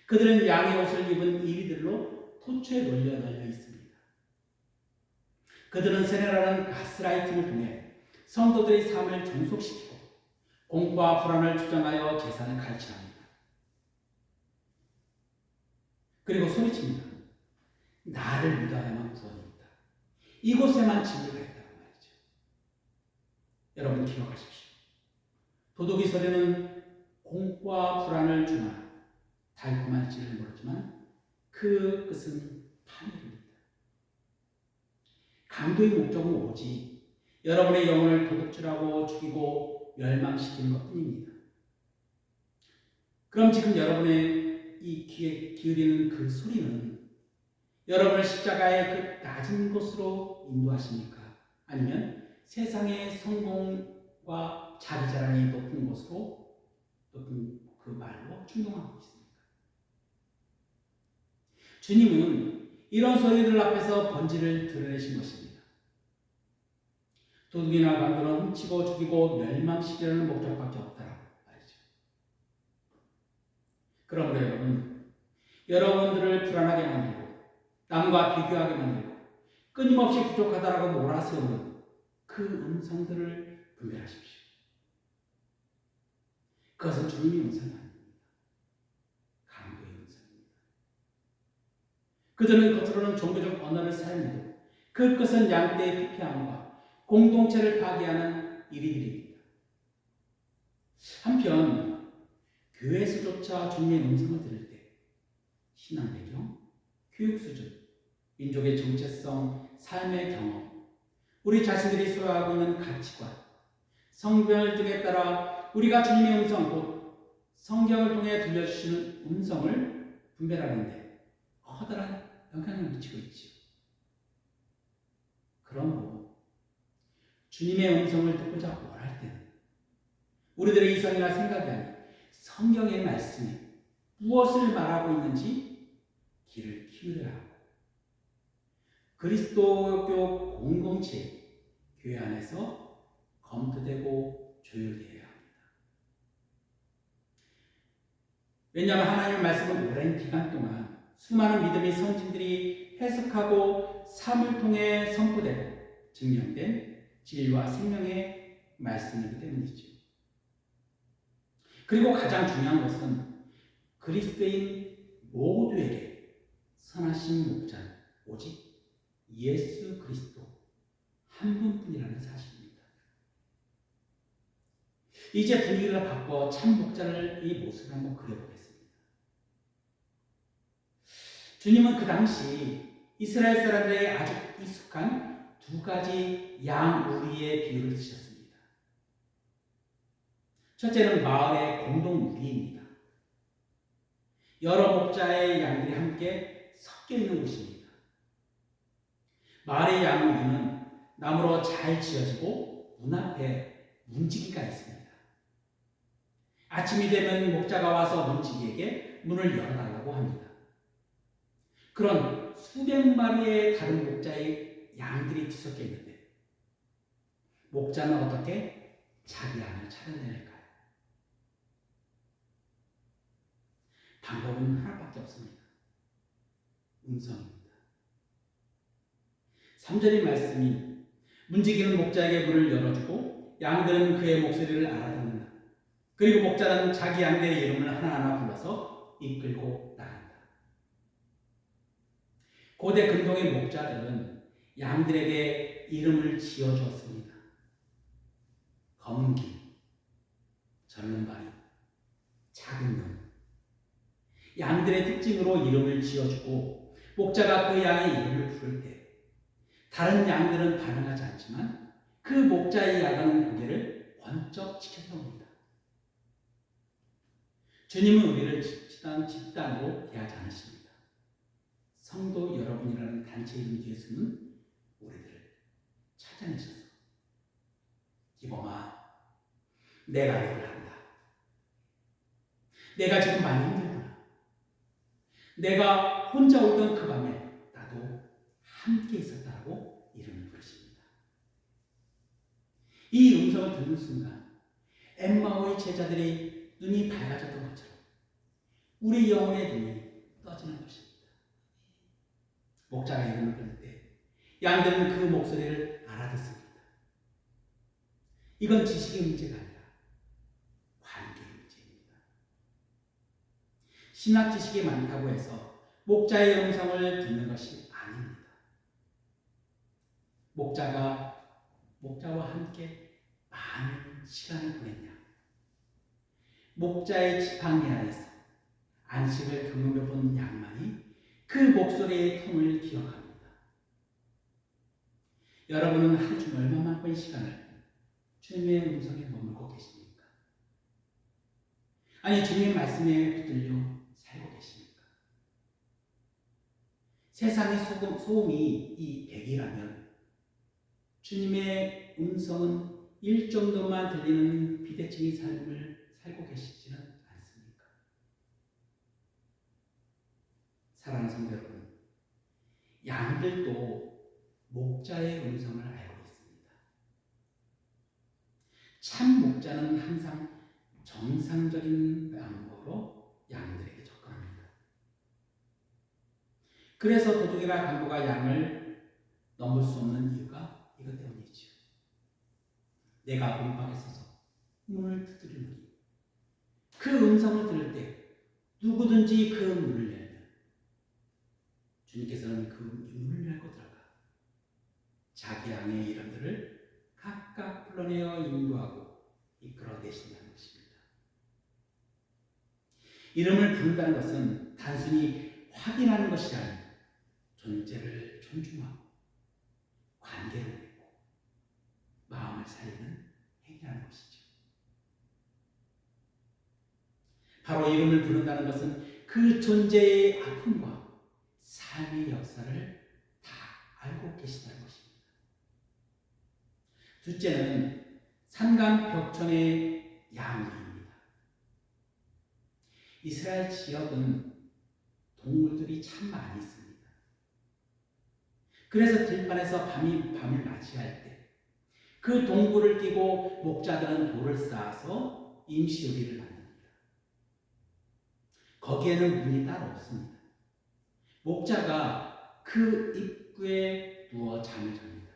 그들은 양의 옷을 입은 이리들로 토초에 널려 있습니다. 그들은 세뇌라는 가스라이팅을 통해 성도들의 삶을 종속시키고 공포와 불안을 주장하여 재산을 갈취합니다. 그리고 소리칩니다. 나를 믿어야만 구원이 있다. 이곳에만 진리가 있다고 말이죠. 여러분 기억하십시오. 도둑의 소리는 공포와 불안을 주나 달콤할지는 모르지만 그 끝은 파멸입니다. 강도의 목적은 오직 여러분의 영혼을 도둑질하고 죽이고 멸망시키는 것뿐입니다. 그럼 지금 여러분의 이 귀에 기울이는 그 소리는 여러분을 십자가의 그 낮은 곳으로 인도하십니까? 아니면 세상의 성공과 자기 자랑이 높은 곳으로 높은 그 말로 충동하고 있습니까? 주님은 이런 소리들 앞에서 본질을 드러내신 것입니다. 도둑이나 강도는 훔치고 죽이고 멸망시키려는 목적밖에 없다라고 말이죠. 그러므로 여러분들을 불안하게 만들고 남과 비교하게 만들고 끊임없이 부족하다라고 몰아세우는 그 음성들을 분별하십시오. 그것은 주님의 음성이 아닙니다. 강도의 음성입니다. 그들은 겉으로는 종교적 언어를 사용해도 그 끝은 양떼의 피폐함과 공동체를 파괴하는 일이들입니다. 한편 교회에서조차 주님의 음성을 들을 때 신앙 배경, 교육 수준, 민족의 정체성, 삶의 경험, 우리 자신들이 소유하고 있는 가치관, 성별 등에 따라 우리가 주님의 음성, 곧 성경을 통해 들려주시는 음성을 분별하는데 커다란 영향을 미치고 있지요. 그러므로 주님의 음성을 듣고자 원할 때는 우리들의 이성이나 생각이 아닌 성경의 말씀이 무엇을 말하고 있는지 귀를 기울여야 하고 그리스도교 공동체 교회 안에서 검토되고 조율되어야 합니다. 왜냐하면 하나님의 말씀은 오랜 기간 동안 수많은 믿음의 선진들이 해석하고 삶을 통해 선포되고 증명된 진리와 생명의 말씀이기 때문이죠. 그리고 가장 중요한 것은 그리스도인 모두에게 선하신 목자는 오직 예수 그리스도 한 분뿐이라는 사실입니다. 이제 분위기를 바꿔 참 목자를 이 모습을 한번 그려보겠습니다. 주님은 그 당시 이스라엘 사람들에게 아주 익숙한 두 가지 양 우리의 비유를 쓰셨습니다. 첫째는 마을의 공동 우리입니다. 여러 목자의 양들이 함께 섞여 있는 곳입니다. 마을의 양 우리는 나무로 잘 지어지고 문 앞에 문지기가 있습니다. 아침이 되면 목자가 와서 문지기에게 문을 열어달라고 합니다. 그런 수백 마리의 다른 목자의 양들이 뒤섞여 있는데 목자는 어떻게 자기 양을 찾아낼까요? 방법은 하나밖에 없습니다. 음성입니다. 3절의 말씀이 문지기는 목자에게 문을 열어주고 양들은 그의 목소리를 알아듣는다. 그리고 목자는 자기 양들의 이름을 하나하나 불러서 이끌고 나간다. 고대 근동의 목자들은 양들에게 이름을 지어주었습니다. 검은 귀, 절름발이, 작은 눈. 양들의 특징으로 이름을 지어주고 목자가 그 양의 이름을 부를 때 다른 양들은 반응하지 않지만 그 목자의 야간은 고개를 번쩍 치켜세웁니다. 주님은 우리를 집단으로 대하지 않으십니다. 성도 여러분이라는 단체 이름 뒤에 숨은 우리들을 찾아내셔서 기범아, 내가 너를 한다. 내가 지금 많이 힘들구나. 내가 혼자 울던 그 밤에 나도 함께 있었다고 이름을 부르십니다. 이 음성을 듣는 순간 엠마오의 제자들의 눈이 밝아졌던 것처럼 우리 영혼의 눈이 떠지는 것입니다. 목자가 이름을 부를 때 양들은 그 목소리를 알아듣습니다. 이건 지식의 문제가 아니라 관계의 문제입니다. 신학 지식이 많다고 해서 목자의 음성을 듣는 것이 아닙니다. 목자와 함께 많은 시간을 보냈냐? 목자의 지팡이 아래서 안식을 경험해본 양만이 그 목소리의 톤을 기억합니다. 여러분은 하루 중 얼마만큼의 시간을 주님의 음성에 머물고 계십니까? 아니, 주님의 말씀에 붙들려 살고 계십니까? 세상의 소음이 이 100이라면 주님의 음성은 1 정도만 들리는 비대칭의 삶을 살고 계시지는 않습니까? 사랑하는 성도 여러분, 양들도 목자의 음성을 알고 있습니다. 참 목자는 항상 정상적인 방법으로 양들에게 접근합니다. 그래서 도둑이나 강도가 양을 넘을 수 없는 이유가 이것 때문이죠. 내가 문 밖에 서서 문을 두드리노니 그 음성을 들을 때 누구든지 그 문을 열면 주님께서는 그 문을 열고 들어가 자기 양의 이름들을 각각 불러내어 인도하고 이끌어내신다는 것입니다. 이름을 부른다는 것은 단순히 확인하는 것이 아닌 존재를 존중하고 관계를 맺고 마음을 살리는 행위라는 것이죠. 바로 이름을 부른다는 것은 그 존재의 아픔과 삶의 역사를 다 알고 계시다는 것입니다. 둘째는 산간 벽천의 양들입니다. 이스라엘 지역은 동물들이 참 많이 있습니다. 그래서 들판에서 밤을 맞이할 때 그 동굴을 끼고 목자들은 돌을 쌓아서 임시요리를 만듭니다. 거기에는 문이 따로 없습니다. 목자가 그 입구에 누워 잠을 잡니다.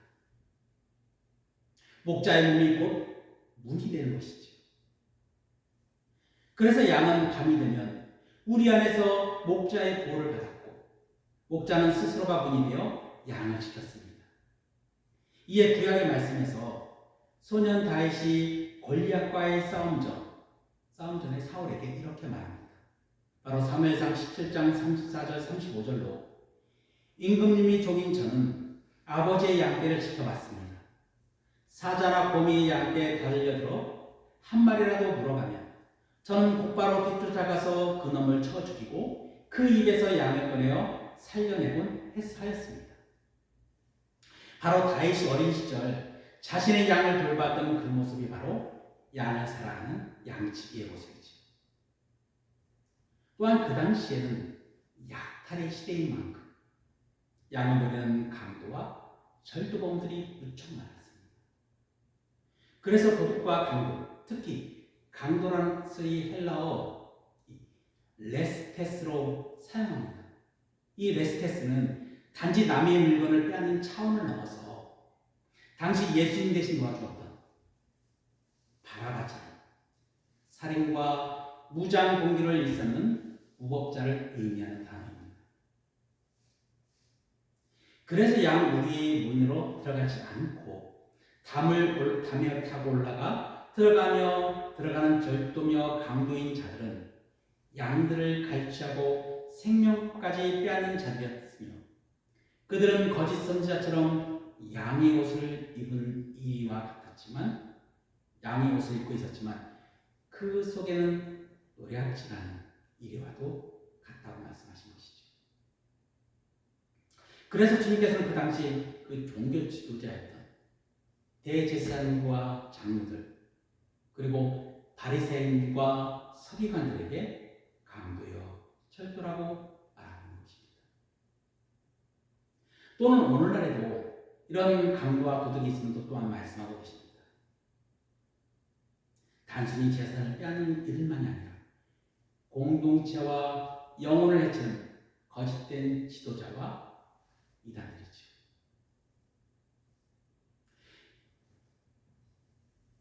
목자의 몸이 곧 문이 되는 것이죠. 그래서 양은 밤이 되면 우리 안에서 목자의 보호를 받았고 목자는 스스로가 문이 되어 양을 지켰습니다. 이에 구약의 말씀에서 소년 다윗이 골리앗과의 싸움 전에 사울에게 이렇게 말합니다. 바로 사무엘상 17장 34절 35절로 임금님이 종인 저는 아버지의 양떼를 지켜봤습니다. 사자나 곰이 양떼에 달려들어 한 마리라도 물어가면 저는 곧바로 뒤쫓아가서 그놈을 쳐 죽이고 그 입에서 양을 꺼내어 살려내곤 하였습니다. 바로 다윗이 어린 시절 자신의 양을 돌봤던 그 모습이 바로 양을 사랑하는 양치기의 모습이죠. 또한 그 당시에는 약탈의 시대인 만큼 양을 노리는 강도와 절도범들이 무척 많았습니다. 그래서 도둑과 강도, 특히 강도라는 것의 헬라어 레스테스로 사용합니다. 이 레스테스는 단지 남의 물건을 빼앗는 차원을 넘어서 당시 예수님 대신 도와주었던 바라바처럼 살인과 무장 공격을 일삼는 무법자를 의미하는 단어입니다. 그래서 양 우리의 문으로 들어가지 않고 담에 타고 올라가 들어가는 절도며 강도인 자들은 양들을 갈취하고 생명까지 빼앗는 자들이었으며 그들은 거짓 선지자처럼 양의 옷을 입은 이와 같았지만 양의 옷을 입고 있었지만 그 속에는 노략질하는 이리와도 같다고 말씀하신 것이죠. 그래서 주님께서는 그 당시 그 종교 지도자였던 대제사장과 장로들 그리고 바리새인과 서기관들에게 강도여 철도라고 말하는 것입니다. 또는 오늘날에도 이런 강도와 도둑이 있으면 또 또한 말씀하고 계십니다. 단순히 재산을 빼앗는 이들만이 아니라 공동체와 영혼을 해치는 거짓된 지도자와 이단들이죠.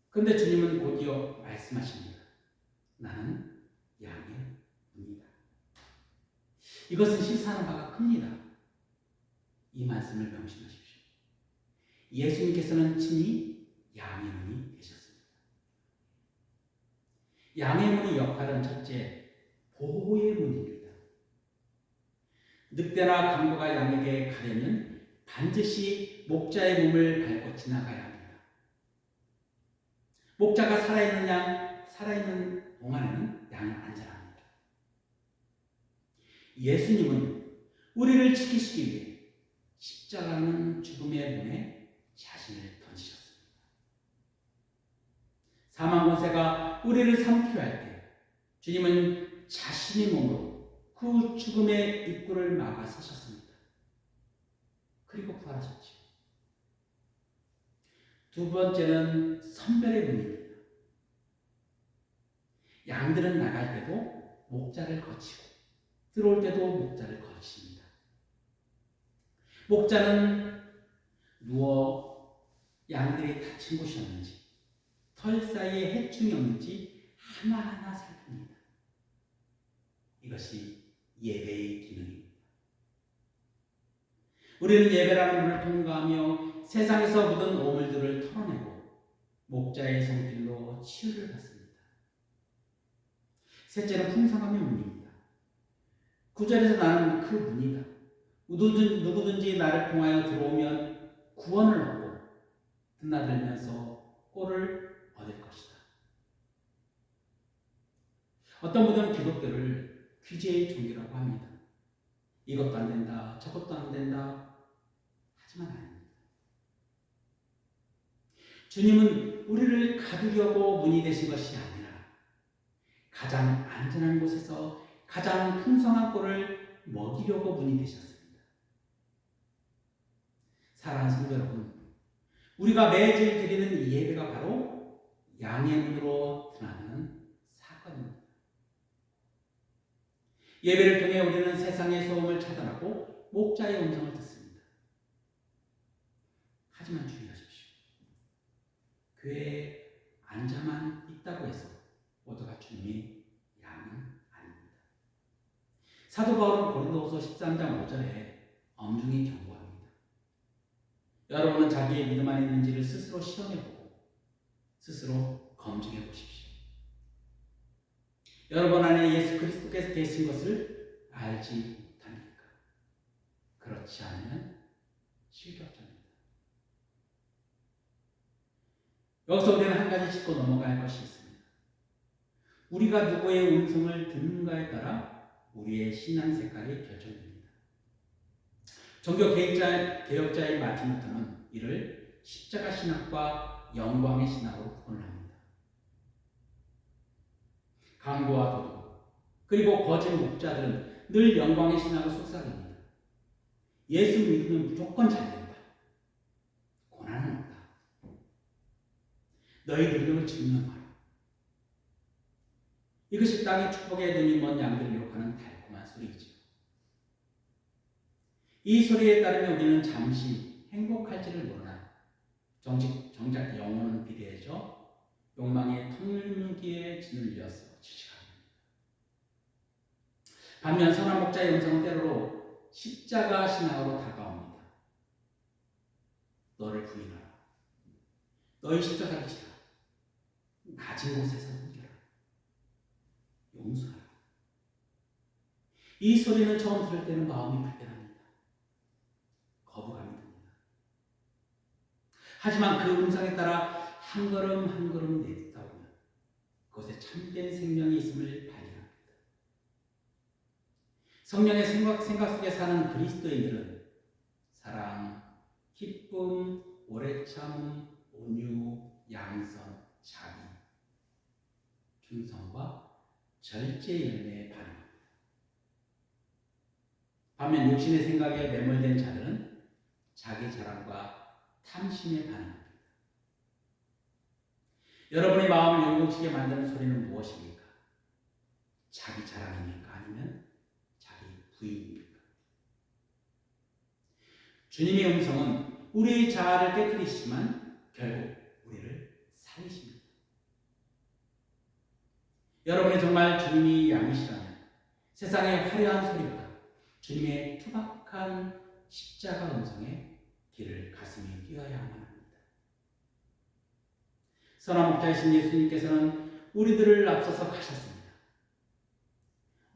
그런데 주님은 곧이어 말씀하십니다. 나는 양의 문이다. 이것은 시사하는 바가 큽니다. 이 말씀을 명심하십시오. 예수님께서는 친히 양의 문이 되셨습니다. 양의 문의 역할은 첫째, 보호의 문입니다. 늑대나 강도가 양에게 가려면 반드시 목자의 몸을 밟고 지나가야 합니다. 목자가 살아있는 동안에는 양은 안전합니다. 예수님은 우리를 지키시기 위해 십자가는 죽음의 문에 자신을 던지셨습니다. 사망 권세가 우리를 삼키려 할 때 주님은 자신의 몸으로 그 죽음의 입구를 막아 서셨습니다. 그리고 부활하셨죠. 두 번째는 선별의 문입니다. 양들은 나갈 때도 목자를 거치고 들어올 때도 목자를 거칩니다. 목자는 누워 양들이 다친 곳이 없는지 털 사이에 해충이 없는지 하나하나 살핍니다. 이것이 예배의 기능입니다. 우리는 예배라는 문을 통과하며 세상에서 묻은 오물들을 털어내고 목자의 손길로 치유를 받습니다. 셋째는 풍성함의 문입니다. 9절에서 나는 그 문이다. 누구든지 나를 통하여 들어오면 구원을 얻고 드나들면서 꼴을 얻을 것이다. 어떤 분들은 기독교를 규제의 종교라고 합니다. 이것도 안 된다, 저것도 안 된다. 하지만 아닙니다. 주님은 우리를 가두려고 문이 되신 것이 아니라 가장 안전한 곳에서 가장 풍성한 꼴을 먹이려고 문이 되셨습니다. 사랑하는 성도 여러분, 우리가 매일 드리는 이 예배가 바로 양의 문으로 드나드는 사건입니다. 예배를 통해 우리는 세상의 소음을 차단하고 목자의 음성을 듣습니다. 하지만 주의하십시오. 교회에 앉아만 있다고 해서 모두가 주님의 양은 아닙니다. 사도 바울은 고린도후서 13장 5절에 엄중히 경고합니다. 여러분은 자기의 믿음 안에 있는지를 스스로 시험해보고 스스로 검증해 보십시오. 여러분 안에 예수 그리스도께서 계신 것을 알지 못합니까? 그렇지 않으면 실격자입니다. 여기서 우리는 한 가지 짚고 넘어갈 것이 있습니다. 우리가 누구의 음성을 듣는가에 따라 우리의 신앙 색깔이 결정됩니다. 종교 개혁자의 마틴 루터는 이를 십자가 신학과 영광의 신학으로 구분을 합니다. 강도와 도둑 그리고 거짓 목자들은 늘 영광의 신학을 속삭입니다. 예수 믿으면 무조건 잘 된다. 고난은 없다. 너희 능력을 증명하라. 이것이 땅의 축복의 눈이 먼 양들을 욕하는 달콤한 소리이죠. 이 소리에 따르면 우리는 잠시 행복할지를 모르나 정작 영혼은 비대해져 욕망의 텅물기에 짓눌려서 지식합니다. 반면 선한 목자의 음성은 때로로 십자가 신앙으로 다가옵니다. 너를 부인하라. 너희 십자가를 지라. 낮은 곳에서 숨겨라. 용서하라. 이 소리는 처음 들을 때는 마음이 불편합니다. 거부감이 듭니다. 하지만 그 음성에 따라 한 걸음 한 걸음 내딛다 보면 그곳에 참된 생명이 있음을 발견합니다. 성령의 생각 속에 사는 그리스도인들은 사랑, 기쁨, 오래 참음, 온유, 양선, 자비, 충성과 절제 열매에 반응합니다. 반면 육신의 생각에 매몰된 자들은 자기 자랑과 탐심에 반응합니다. 여러분의 마음을 요동치게 만드는 소리는 무엇입니까? 자기 자랑입니까? 아니면 자기 부인입니까? 주님의 음성은 우리의 자아를 깨뜨리시지만 결국 우리를 살리십니다. 여러분이 정말 주님이 양이시라면 세상의 화려한 소리보다 주님의 투박한 십자가 음성에 귀를 가슴이 뛰어야만 합니다. 선한 목자이신 예수님께서는 우리들을 앞서서 가셨습니다.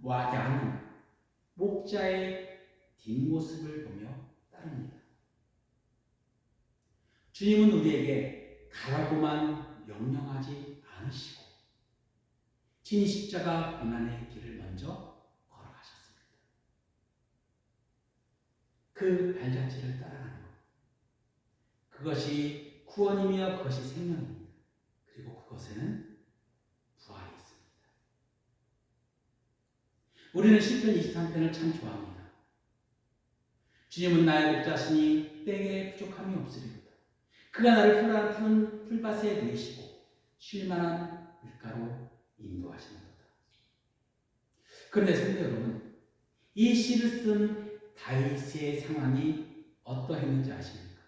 양은 목자의 뒷모습을 보며 따릅니다. 주님은 우리에게 가라고만 명령하지 않으시고 친히 십자가 고난의 길을 먼저 걸어가셨습니다. 그 발자취를 따라가는 것, 그것이 구원이며 그것이 생명입니다. 그리고 그것에는 부활이 있습니다. 우리는 시편 23편을 참 좋아합니다. 주님은 나의 목자시니 때에 부족함이 없으리로다. 그가 나를 푸른 풀밭에 누이시고 쉴만한 물가로 인도하시는도다. 그런데 성도 여러분, 이 시를 쓴 다윗의 상황이 어떠했는지 아십니까?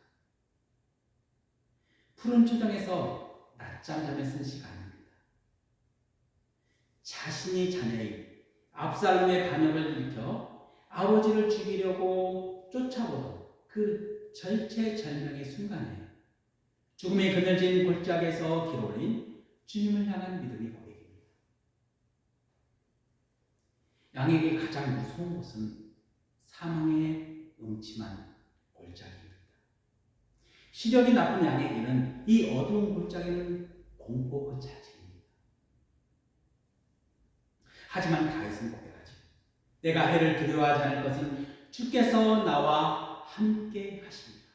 푸른 초정에서 낮잠 자며 쓴 시가 아닙니다. 자신이 자녀인 압살롬의 반역을 일으켜 아버지를 죽이려고 쫓아오던 그 절체절명의 순간에 죽음의 그늘진 골짜기에서 길어올린 주님을 향한 믿음의 고백입니다. 양에게 가장 무서운 것은 사망의 음침한 골짜기입니다. 시력이 나쁜 양에게는 이 어두운 골짜기는 공포 그 자체입니다. 하지만 다윗은 고백하지. 내가 해를 두려워하지 않을 것은 주께서 나와 함께 하십니다.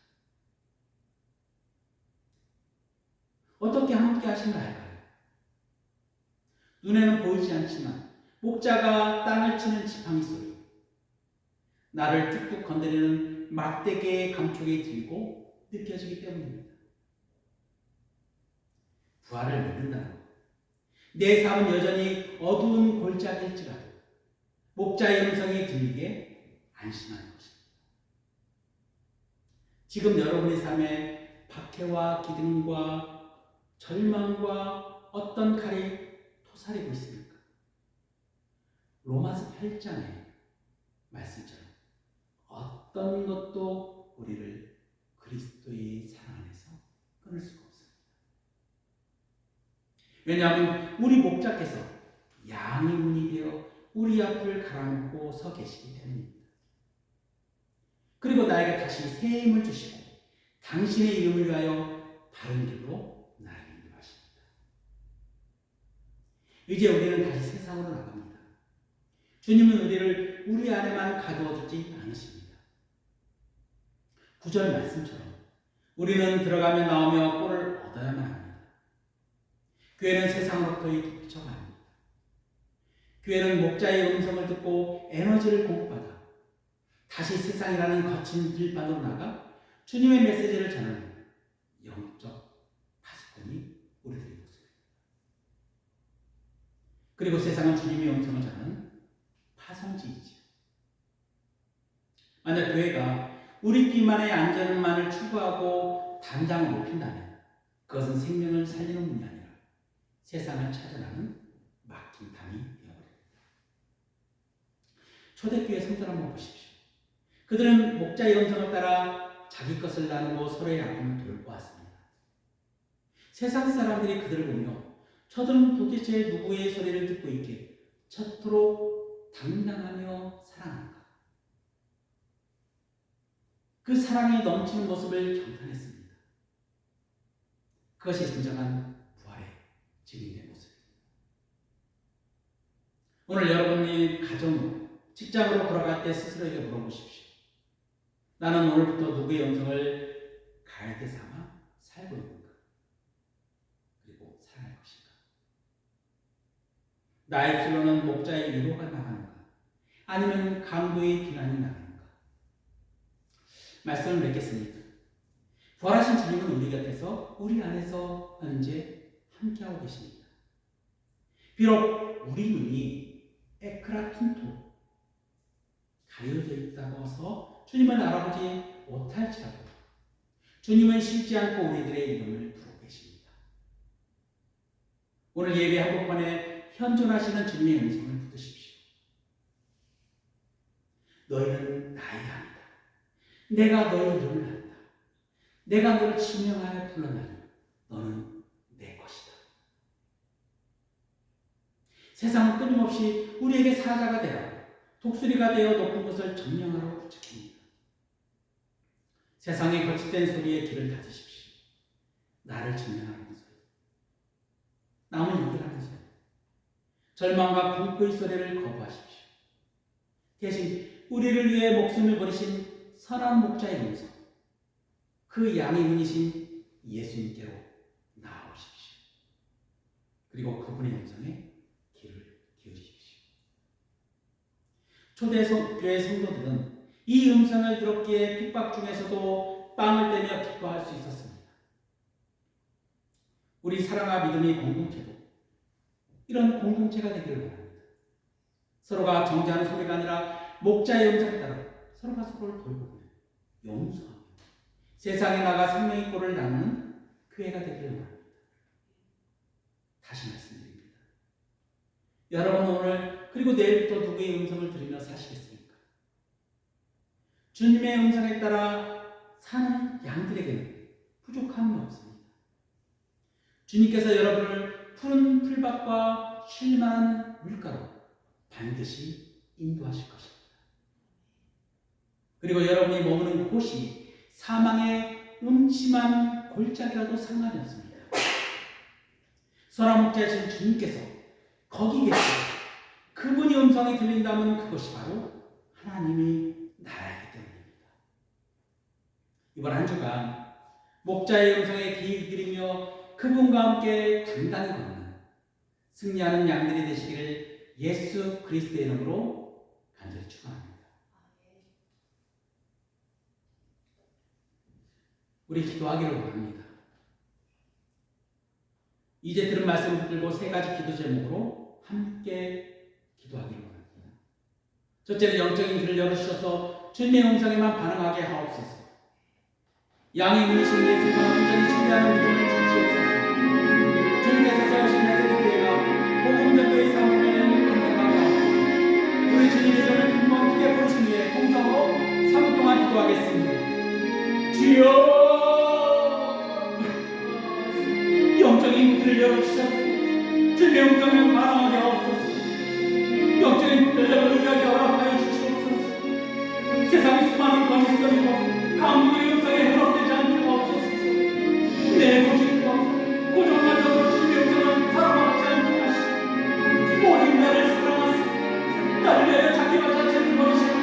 어떻게 함께 하신다 할까요? 눈에는 보이지 않지만 목자가 땅을 치는 지팡이 소리, 나를 툭툭 건드리는 막대기의 감촉이 들고 느껴지기 때문입니다. 부활을 믿는다는 것, 내 삶은 여전히 어두운 골짜기일지라도 목자의 음성이 들리게 안심하는 것입니다. 지금 여러분의 삶에 박해와 기근과 절망과 어떤 칼이 토사리고 있습니까? 로마서 8장의 말씀처럼 어떤 것도 우리를 그리스도의 사랑 안에서 끊을 수가 없습니다. 왜냐하면 우리 목자께서 양의 문이 되어 우리 앞을 갈아놓고 서 계시기 때문입니다. 그리고 나에게 다시 새 힘을 주시고 당신의 이름을 위하여 바른 길로 나를 인도하십니다. 이제 우리는 다시 세상으로 나갑니다. 주님은 우리를 우리 안에만 가두어두지 않으십니다. 9절 말씀처럼 우리는 들어가며 나오며 꼴을 얻어야만 합니다. 교회는 세상으로부터 도피쳐갑니다. 교회는 목자의 음성을 듣고 에너지를 공급받아 다시 세상이라는 거친 들판으로 나가 주님의 메시지를 전하는 영적 파수꾼이 우리들의 모습입니다. 그리고 세상은 주님의 음성을 전하는 파송지이지요. 만약 교회가 우리끼리만의 안전만을 추구하고 담장을 높인다면 그것은 생명을 살리는 분이 아니라 세상을 찾아나는 막힌 담이 되어버립니다. 초대교회 성도를 한번 보십시오. 그들은 목자의 음성을 따라 자기 것을 나누고 서로의 아픔을 돌보았습니다. 세상 사람들이 그들을 보며 저들은 도대체 누구의 소리를 듣고 있기에 저토록 당당하며 사랑하는가? 그 사랑이 넘치는 모습을 경탄했습니다. 그것이 진정한 부활의 증인의 모습입니다. 오늘 여러분이 가정으로, 직장으로 돌아갈 때 스스로에게 물어보십시오. 나는 오늘부터 누구의 음성을 가이드 삼아 살고 있는가? 그리고 살아갈 것인가? 나의 입술로는 목자의 위로가 나가는가? 아니면 강도의 비난이 나가는가? 말씀을 맺겠습니다. 부활하신 주님은 우리 곁에서, 우리 안에서 현재 함께하고 계십니다. 비록 우리 눈이 에크라툰토 가려져 있다고 해서 주님을 알아보지 못할지라도 주님은 쉬지 않고 우리들의 이름을 부르고 계십니다. 오늘 예배 한복판에 현존하시는 주님의 음성을 붙드십시오. 너희는 나의 양이다. 내가 너희 이름을 안다. 내가 너를 지명하여 불러나니 너는 내 것이다. 세상은 끊임없이 우리에게 사자가 되어 독수리가 되어 높은 곳을 점령하러 부추깁니다. 세상의 거짓된 소리에 귀를 닫으십시오. 나를 증명하는 소리, 남을 이기라는 소리, 절망과 공포의 소리를 거부하십시오. 대신 우리를 위해 목숨을 버리신 선한 목자의 음성, 그 양의 분이신 예수님께로 나아오십시오. 그리고 그분의 음성에 귀를 기울이십시오. 초대교회 성도들은 이 음성을 들었기에 핍박 중에서도 빵을 떼며 기뻐할 수 있었습니다. 우리 사랑과 믿음의 공동체도 이런 공동체가 되기를 바랍니다. 서로가 정죄하는 소리가 아니라 목자의 음성에 따라 서로가 서로를 돌보고 용서하며 세상에 나가 생명의 꼴을 나누는 교회가 되기를 바랍니다. 다시 말씀드립니다. 여러분 오늘 그리고 내일부터 누구의 음성을 들으며 사시겠습니까? 주님의 음성에 따라 사는 양들에게는 부족함이 없습니다. 주님께서 여러분을 푸른 풀밭과 쉴만한 물가로 반드시 인도하실 것입니다. 그리고 여러분이 머무는 곳이 사망의 음침한 골짜기라도 상관이 없습니다. 선한 목자이신 주님께서 거기 계시고 그분이 음성이 들린다면 그것이 바로 하나님의 나라이기 때문입니다. 이번 한 주간 목자의 음성에 귀를 기울이며 그분과 함께 당당히 걷는 승리하는 양들이 되시기를 예수 그리스도의 이름으로 간절히 축원합니다. 우리 기도하기를 원합니다. 이제 들은 말씀을 붙들고 세 가지 기도 제목으로 함께 기도하기를 원합니다. 첫째는 영적인 길을 열어주셔서 주님의 음성에만 반응하게 하옵소서. 양의 문이신 예수님과 온전히 신뢰하는 믿음을 주시옵소서. 주님께서 세우신 회색 교회가 복음 전도의 사명을 감당하게 하옵소서. 우리 주님의 이름을 한번 크게 부르신 후에 동성으로 3분 동안 기도하겠습니다. 주여, 영적인 길을 열어주셔서 주님의 음성에 반응하게 하옵소서. 영적인 길을 열어주게 허락하여 주시옵소서. 세상의 수많은 거짓 소리로 강국의 음성에 허락되지 않게 하옵소서. 내 고집과 고정관념으로 주님의 음성을 사랑하지 않게 하시고 모든 나를 사랑하사 나를 위하여 자기와 자체를 버리시고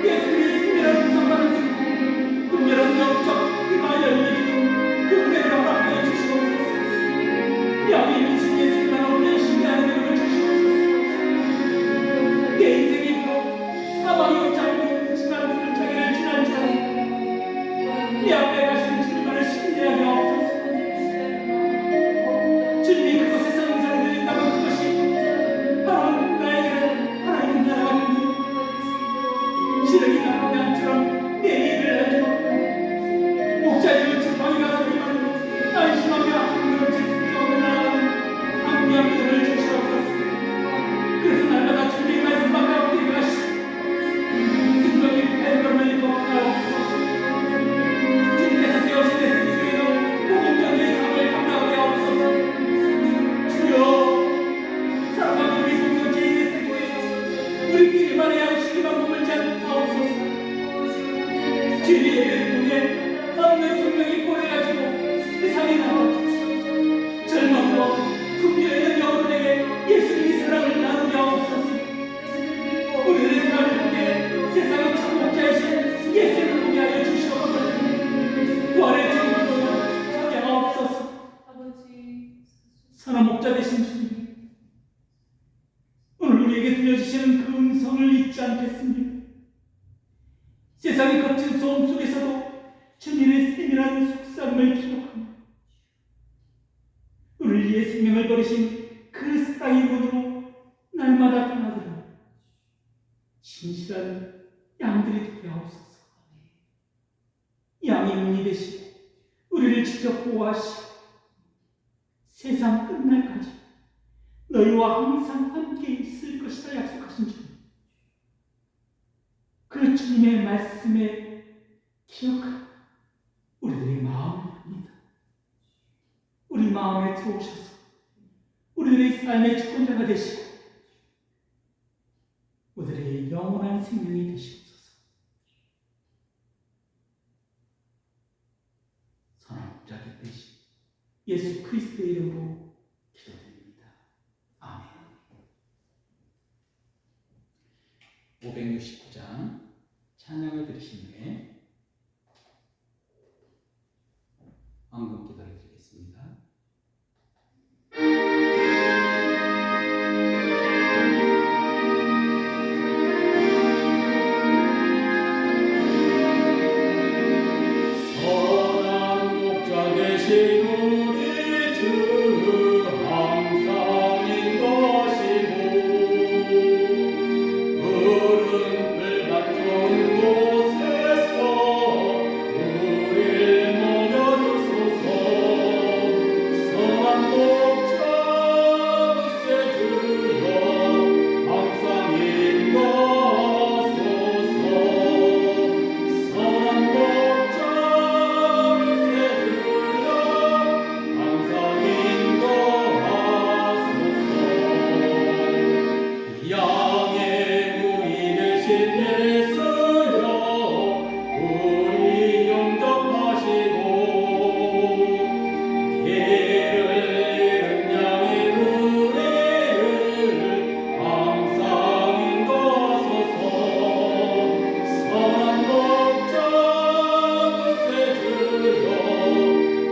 예수님의 승리라는 음성만을 듣고 은밀한 영적 귀가 열리기를 그분에게 허락하여 주시옵소서. 여기 계신 예수님만 온전히 신뢰하는 이름을 주시옵소서. 내 인생의 힘으로 사망의 짧은 지난 불자기를 지난 자리 내 앞에 가시는 주님만을 신뢰하게 하옵소서. 주님이 그곳에서 인사를 드린다면 그것이 바로 나에게는 하나님 나라가 됩니다. 시력이 나쁜 양처럼 우리가 내 양식의 방법을 잡하옵소서. 주의 이름 통해 없는 생명이 보내가지고 세상에 나와 절망과 궁녀에 있는 영혼들에게 예수님의 사랑을 나누게 하옵소서. 우리들의 생활을 통해 세상의 참목자이신 예수님을 보게 하여 주시옵소서. 부활의 증거로 서게 하옵소서. 선한 목자 되신 주님, 오늘 우리에게 들려주시는 그 음성을 잊지 않겠습니다. 세상의 거친 소음 속에서도 주님의 세밀한 속삭임을 기록합니다. 우리를 위해 생명을 버리신 그 사랑의 문으로 날마다 떠나들어 진실한 양들이 되게 하옵소서. 양의 문이 되시고 우리를 직접 보호하시고 세상 끝날까지 너희와 항상 함께 있을 것이라 약속하신 주님, 그 주님의 말씀에 기억하고 우리들의 마음을 봅니다. 우리 마음에 들어오셔서 우리들의 삶의 주권자가 되시고 우리들의 영원한 생명이 되시옵소서. 선한 목자가 되신 예수 그리스도의 이름으로 기도드립니다. 아멘. 569장 찬양을 들으신 후에 헌금 기도를 드리겠습니다. 선한 목자 되신 우리 주 항상 인도하시고 푸른 낮 좋은 곳에서 우릴 먹여주소서. 선한 목자 그새 주여 항상 인도하소서. 선한 목자 그새 주여 항상 인도하소서. 양의 문이 되신 예수여 우리 영접하시고 길을 잃은 양의 우리를 항상 인도하소서. 선한 목자 그새 주여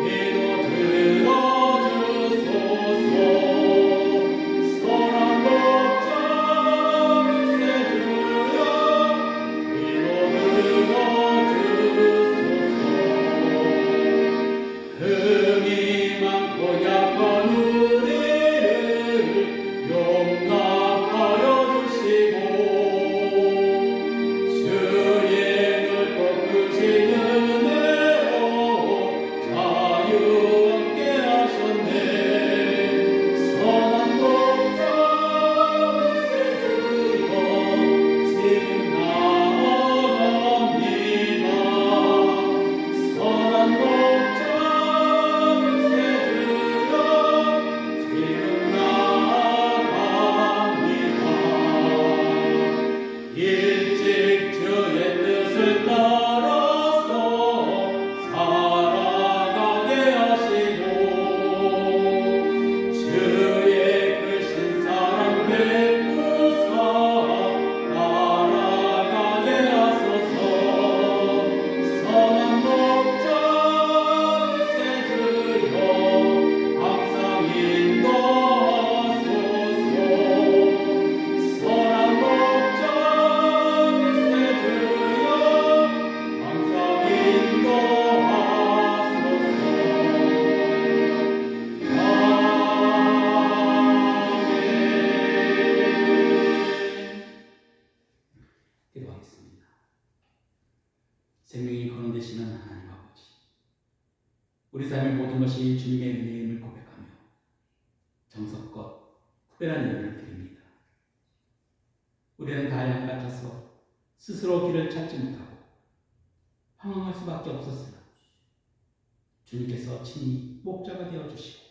기도 들어주소서. 선한 목자 그새 주여 흠이 많고 약한 우리를 용납하여 주시고 주의 넓고 크신 은혜로 자유 얻게 하셨네. 선한 목자 그새 주여 지금 나아갑니다. 선한 목자 그새 주여 지금 나아갑니다. 일찍 주의 뜻을 따라서 살아가게 하시고 주의 크신 사랑 베푸사 따라가게 하소서. 선한 목자 그새 주여 항상 인도하소서. 선한 목자 그새 주여 항상 인도하소서. 아멘. 기도하겠습니다. 생명이 거론되시는 하나님 아버지, 우리 삶의 모든 것이 주님의 은혜임을 고백하며 정성껏 특별한 예배를 드립니다. 우리는 다 양 같아서 스스로 길을 찾지 못하고 방황할 수밖에 없었으나 주님께서 친히 목자가 되어주시고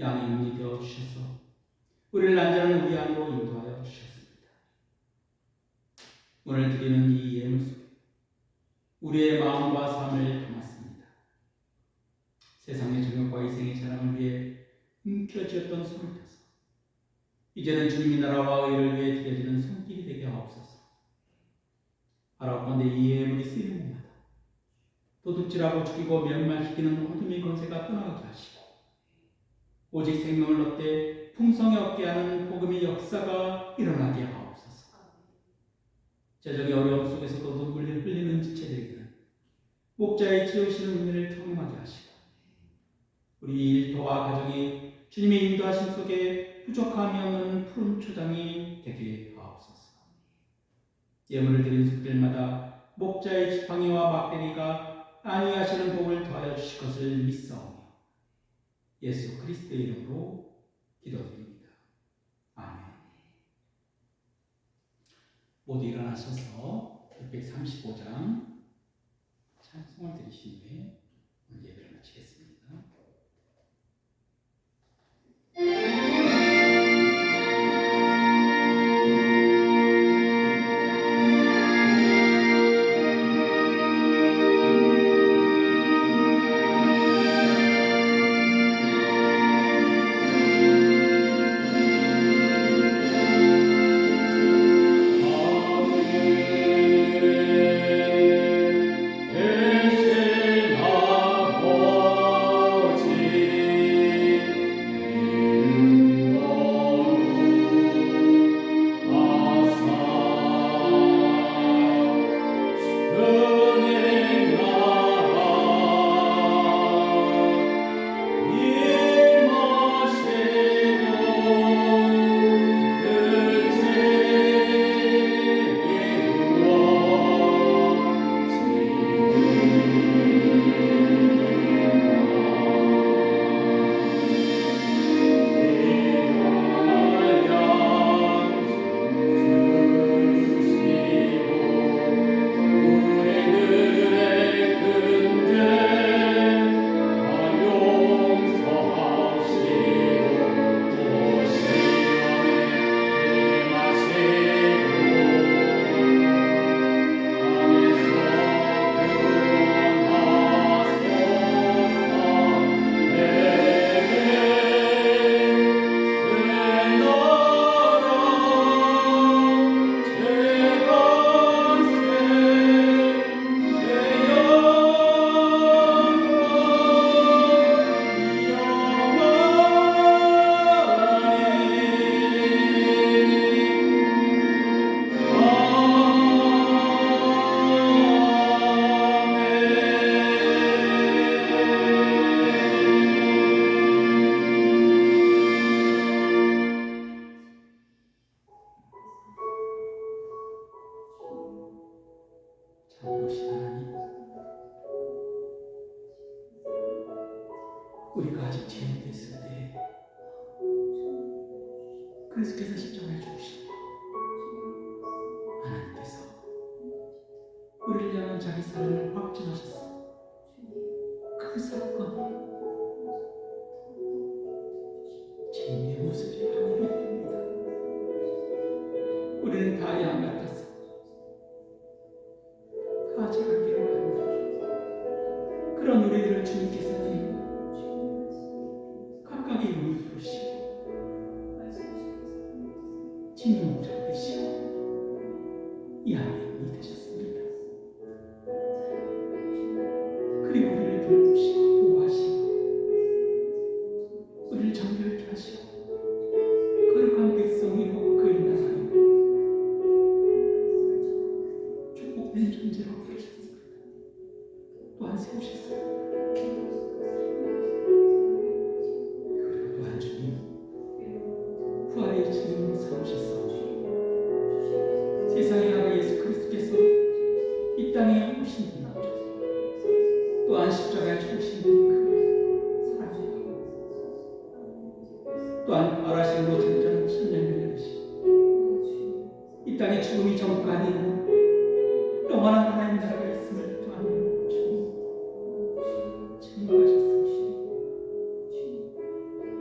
양의 문이 되어주셔서 우리를 안전한 우리 안으로 인도하여 주셨습니다. 오늘 드리는 이 예물 속에 우리의 마음과 삶을 담았습니다. 세상의 정욕과 이생의 자랑을 위해 움켜쥐었던 손을 펴서 이제는 주님의 나라와 의를 위해 드려지는 손길이 되게 하옵소서. 바라건대 이 예물이 쓰이는 곳마다 도둑질하고 죽이고 멸망시키는 어둠의 권세가 떠나게 하시고 오직 생명을 얻되 풍성히 얻게 하는 복음의 역사가 일어나게 하옵소서. 재정의 어려움 속에서도 눈물을 흘리는 지체들에게는 목자의 지으시는 은혜를 경험하게 하시고 우리 일터와 가정이 주님의 인도하심 속에 부족함이 없는 푸른 초장이 되게 하옵소서. 예물을 드린 속들마다 목자의 지팡이와 막대기가 안위하시는 복을 더하여 주실 것을 믿사오며 예수 그리스도의 이름으로 기도드립니다. 아멘. 모두 일어나셔서 635장 찬송을 드리신 후에 오늘 예배를 마치겠습니다. 참으신 하나님, 우리가 아직 죄인됐을 때 그리스도께서 십자가에 죽으시고 하나님께서 우리를 향한 자기 사랑을 확증하셨어. 그 사건 죄인의 모습이 아무리 됩니다. 우리는 다 양 같아서 다 자갈 길을 갑니다. 그런 우리들을 주님께서는 각각의 이름을 부르시고 진노를 잡으시고 이 아들이 되셨습니다. 그리고 우리를 돌보시고 보호하시고 우리를 정결케 하시고 거룩한 백성이고 그의 나라로 축복된 존재로 부르셨습니다. 또한 세우셨습니다. 그리고 또한 주님 부활의 주님을 삼으셨사오니 세상의 아가 예수 그리스도께서 이 땅에 오신 것 또한 십자가에 죽으신 그 사랑이고 또한 부활하심으로 전전한 천년을 이루시고 이 땅에 죽음이 전부가 아닌 영원한 하나님 나라가 있음을 또한 주님 증거하셨습니다.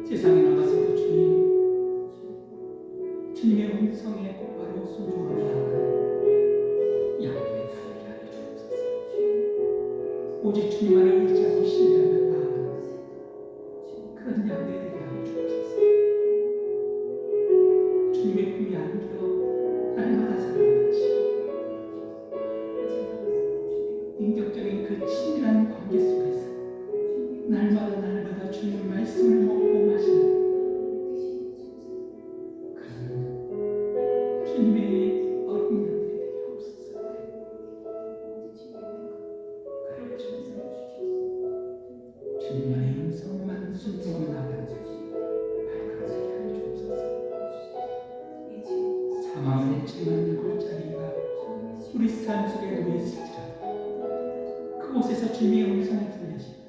세상에 나가서도 주님의 음성에 곧바로 순종하며 나아가는 오직 주님 안에 의지하고 신뢰하며 나아가는 그런 양들이 되게 하여 주옵소서. 주님의 품에 안겨 날마다 살아가지 인격적인 그 친밀한 관계 속에서 날마다 주님의 말씀을 먹고 마시는 그런 주님의 어린 양들이 되게 하옵소서. 주님만의 음성만 순종하며 나가는 발걸음을 하여 주옵소서. 사망의 찜한 골짜기가 우리 삶 속에 놓여 있을지라도 그곳에서 주님의 음성을 들으시고